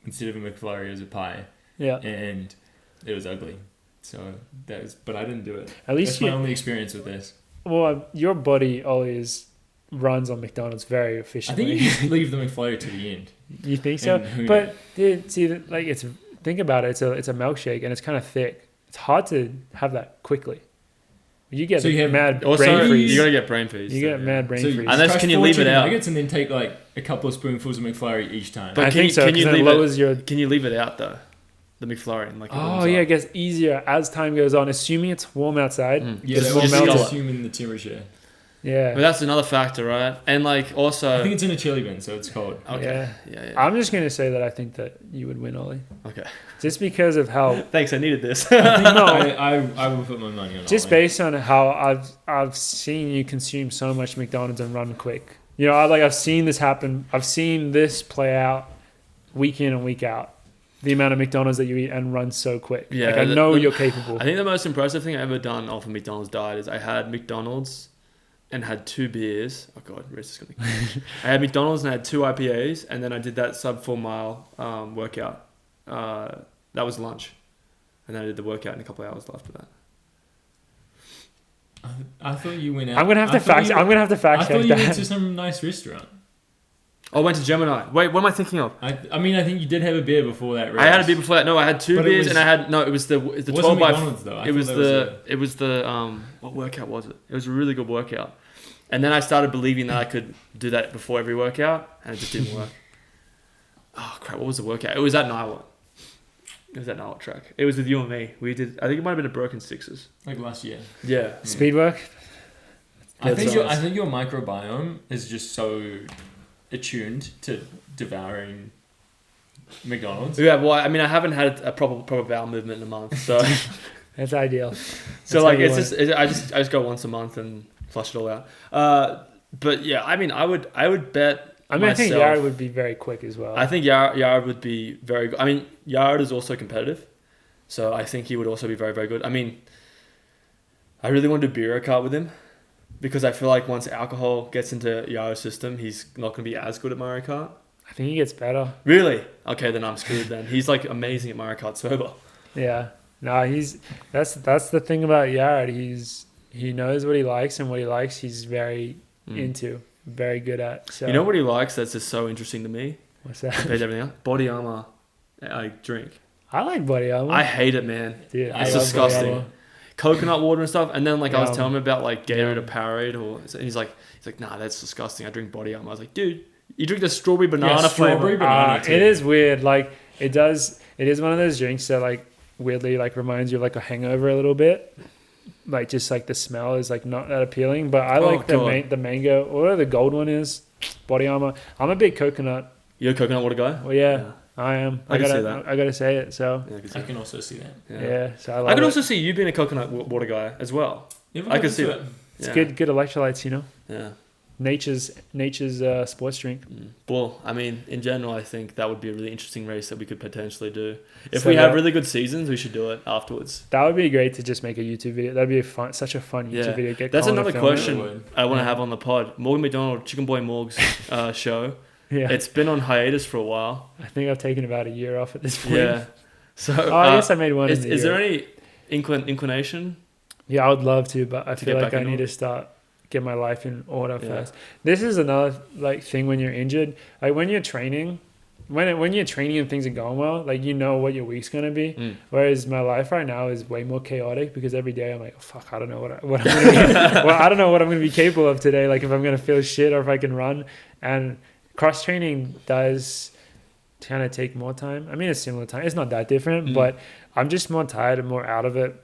C: instead of a McFlurry, it was a pie.
A: Yeah.
C: And it was ugly. So but I didn't do it.
A: At least
C: That's my only experience with this.
A: Well, your body always runs on McDonald's very
C: I
A: efficiently.
C: think you just leave the McFlurry to the end.
A: You think so?
C: And who
A: But dude, see, think about it. It's a milkshake and it's kind of thick. It's hard to have that quickly. You get
C: So you have-
A: mad
B: Also,
A: brain freeze.
B: you got to get brain freeze.
A: You get mad brain
C: So
A: freeze.
B: Unless-
C: crush
B: can you
C: 4
B: leave it
C: chicken
B: out?
C: nuggets and then take a couple of spoonfuls of McFlurry each time.
B: But
A: I
B: can
A: think
B: you-
A: so.
B: can you
A: 'Cause then it
B: leave it-
A: lowers your.
B: Can you leave it out though? The McFlurry. And, it
A: Oh
B: warms
A: yeah,
B: up?
A: it gets easier as time goes on. Assuming it's warm outside.
C: yeah,
A: Just
C: that
A: warm
C: was
A: melted.
C: just assuming the temperature.
A: Yeah.
B: But that's another factor, right? And also,
C: I think it's in a chili bin, so it's cold.
B: okay,
A: Yeah.
B: yeah.
A: I'm just gonna say that I think that you would win, Ollie.
B: Okay.
A: Just because of how.
B: Thanks, I needed this.
A: No.
C: I will put my money on
A: Just
C: Ollie.
A: based on how I've seen you consume so much McDonald's and run quick. You know, I've seen this happen. I've seen this play out week in and week out. The amount of McDonald's that you eat and run so quick.
B: Yeah,
A: Like, I know you're capable.
B: I think the most impressive thing I've ever done off a McDonald's diet is I had McDonald's and had 2 beers. Oh god, where's this going? I had McDonald's and I had 2 IPAs, and then I did that sub 4 mile workout. That was lunch, and then I did the workout in a couple of hours after that.
C: I thought you went out.
A: I'm gonna have to fact check
C: I thought
A: check
C: you went
A: that.
C: to some nice restaurant.
B: Oh, I went to Gemini. Wait, what am I thinking of?
C: I mean, I think you did have a beer before that race.
B: I had a beer before that. No, I had 2
C: But it
B: beers,
C: was-
B: and I had it was the
C: It wasn't
B: 12 by.
C: McDonald's, though. I
B: It was
C: thought that
B: the what workout was it? It was a really good workout, and then I started believing that I could do that before every workout, and it just didn't work. Oh crap! What was the workout? It was at Nyla. It was at Nyla track. It was with you and me. We did. I think it might have been a broken sixes.
C: like last year.
B: Yeah.
A: Speed work.
C: I
B: That's
C: think
B: nice.
C: your microbiome is just so attuned to devouring McDonald's.
B: Yeah. Well, I mean, I haven't had a proper bowel movement in a month, so
A: That's ideal.
B: so
A: That's
B: like
A: how you
B: it's just I just go once a month and flush it all out. But yeah, I mean, I would bet.
A: I mean, I think
B: myself-
A: Yard would be very quick as well.
B: I think Yard would be very good. I mean, Yard is also competitive. So I think he would also be very, very good. I mean, I really want to do Bureau Kart with him because I feel like once alcohol gets into Yaro's system, he's not going to be as good at Mario Kart.
A: I think he gets better.
B: Really? Okay, then I'm screwed then. He's like amazing at Mario Kart sober.
A: Yeah. No, that's the thing about Yard. He knows what he likes, and what he likes he's very into, very good at. So
B: you know what he likes that's just so interesting to me?
A: What's that?
B: Compared to everything else? Body armor I drink.
A: I like body armor.
B: I hate it, man.
A: Dude,
B: It's
A: I love
B: disgusting.
A: body armor.
B: Coconut water and stuff, and then like I was
A: Yum.
B: telling him about like Gatorade or
A: Yum.
B: Powerade, and he's like, nah, that's disgusting. I drink body armor. I was like, dude, you drink the strawberry banana
C: strawberry
B: flavor.
C: banana.
A: It is weird. Like it is one of those drinks that like weirdly like reminds you of like a hangover a little bit. Like just like the smell is like not that appealing, but I like the mango or the gold one is body armor. I'm a big coconut.
B: You're a coconut water guy?
A: Well, yeah. I am.
B: I can see that.
A: I gotta say it. So
B: Yeah,
C: I can also see that.
A: yeah. So I love
B: I could
A: it.
B: also see you being a coconut water guy as well. I could see that.
A: It's good electrolytes, you know.
B: Yeah.
A: Nature's sports drink.
B: Well, I mean, in general, I think that would be a really interesting race that we could potentially do. If
A: So
B: we have
A: that-
B: really good seasons, we should do it afterwards.
A: That would be great to just make a YouTube video. That'd be such a fun
B: Yeah.
A: YouTube video. Get
B: That's
A: Colin to
B: another
A: film it.
B: question I want to have on the pod. Morgan McDonald, Chicken Boy Morg's show.
A: Yeah,
B: It's been on hiatus for a while.
A: I think I've taken about a year off at this point.
B: Yeah. So
A: I guess I made one.
B: is there any inclination?
A: Yeah, I would love to, but I
B: To
A: feel
B: get
A: like
B: back
A: I
B: in
A: need to get my life in order first. This is another like thing when you're injured. Like when you're training, when you're training and things are going well, like you know what your week's gonna be. Whereas my life right now is way more chaotic because every day I'm like, oh, fuck, I don't know what I'm gonna be, well, I don't know what I'm gonna be capable of today. Like if I'm gonna feel shit or if I can run. And cross training does kind of take more time. I mean, it's similar time. It's not that different, but I'm just more tired and more out of it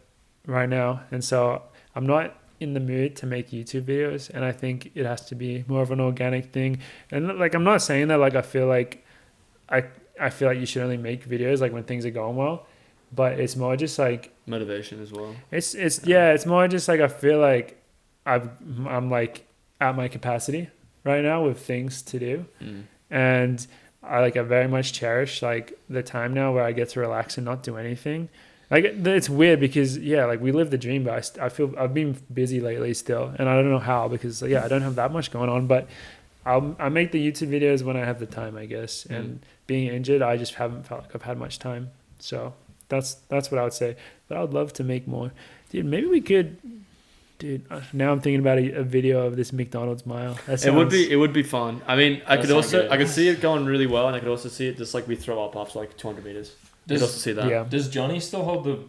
A: right now. And so I'm not in the mood to make YouTube videos. And I think it has to be more of an organic thing. And like, I'm not saying that like I feel like you should only make videos like when things are going well, but it's more just like
B: Motivation as well.
A: It's more just like I feel like I'm like at my capacity right now with things to do. And I very much cherish like the time now where I get to relax and not do anything. Like it's weird because we live the dream, but I feel I've been busy lately still, and I don't know how because I don't have that much going on. But I make the YouTube videos when I have the time, I guess. And being injured, I just haven't felt like I've had much time. So that's what I would say. But I would love to make more, dude. Maybe we could. Dude, now I'm thinking about a video of this McDonald's mile.
B: It would be fun. I mean, I could see it going really well, and I could also see it just like we throw up after like 200 meters. I could also see that.
A: Yeah.
C: Does Johnny still hold the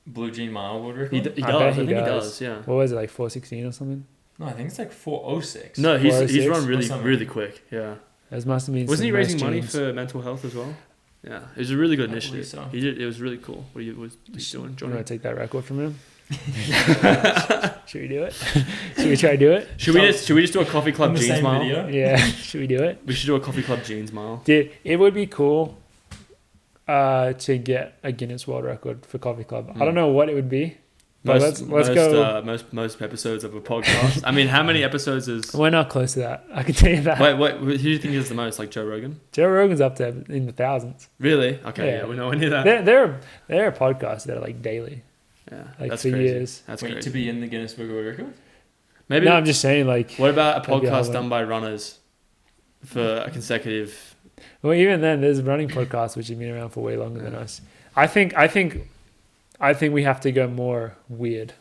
C: Blue Jean mile world record?
B: He does.
A: I
B: I think he
A: does.
B: does. Yeah.
A: What was it, like 4:16 or something?
C: No, I think it's like 4:06.
B: No, he's
A: 4:06
B: run
C: or
B: really
C: something.
B: really quick. Yeah.
A: That must have been.
B: Wasn't he
A: some
B: raising
A: nice
B: money
A: genes.
B: for mental health as well? Yeah, it was a really good
C: I
B: initiative.
C: believe so.
B: He did. It was really cool what he was doing.
A: I'm
B: Johnny.
A: gonna take that record from him. Should we do it? Should we try to do it?
B: Should we just do a coffee club
C: In the
B: jeans
C: same
B: mile?
C: video?
A: Yeah. Should we do it?
B: We should do a coffee club jeans mile.
A: Dude, it would be cool to get a Guinness World Record for Coffee Club. I don't know what it would be, but let's go.
B: Most episodes of a podcast. I mean, how many episodes is?
A: We're not close to that. I can tell you that.
B: Wait, who do you think is the most? Like Joe Rogan?
A: Joe Rogan's up there in the thousands.
B: Really? Okay,
A: Yeah.
B: yeah, we know any of that.
A: They're a podcast that are like daily,
B: Yeah,
A: like
B: that's
A: for
B: crazy.
A: years.
B: That's
C: Wait,
B: crazy.
C: to be in the Guinness Book of World Records?
B: Maybe.
A: No, I'm just saying like.
B: What about a
A: That'd be a hard
B: podcast
A: one.
B: done by runners for a consecutive?
A: Well, even then, there's running podcasts which have been around for way longer than us. I think we have to go more weird.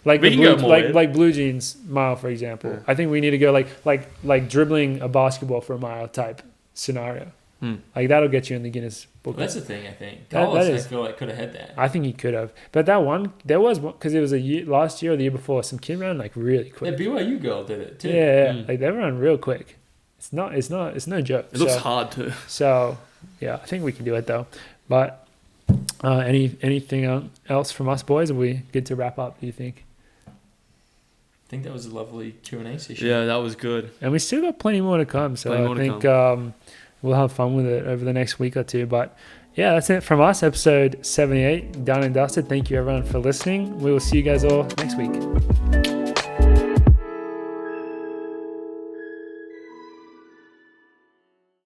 A: Like
B: We
A: the
B: can
A: blue,
B: go more
A: like
B: weird.
A: like Blue Jeans mile, for example.
B: Yeah.
A: I think we need to go like dribbling a basketball for a mile type scenario. Like that'll get you in the Guinness Book.
C: Well, that's the thing, I think.
A: That
C: Carlos, I
A: is-
C: feel like, could have had that.
A: I think he could have, but there was one because it was last year or the year before. Some kid ran like really
C: That
A: quick.
C: BYU girl did it, too.
A: Yeah, like they ran real quick. It's no joke.
B: It looks hard too.
A: So, yeah, I think we can do it though. But anything else from us boys? Are we good to wrap up? Do you think?
C: I think that was a lovely Q&A session.
B: Yeah, that was good.
A: And we still got plenty more to come. So
B: Plenty more
A: I
B: to
A: think we'll have fun with it over the next week or two. But yeah, that's it from us. Episode 78, done and dusted. Thank you everyone for listening. We will see you guys all next week.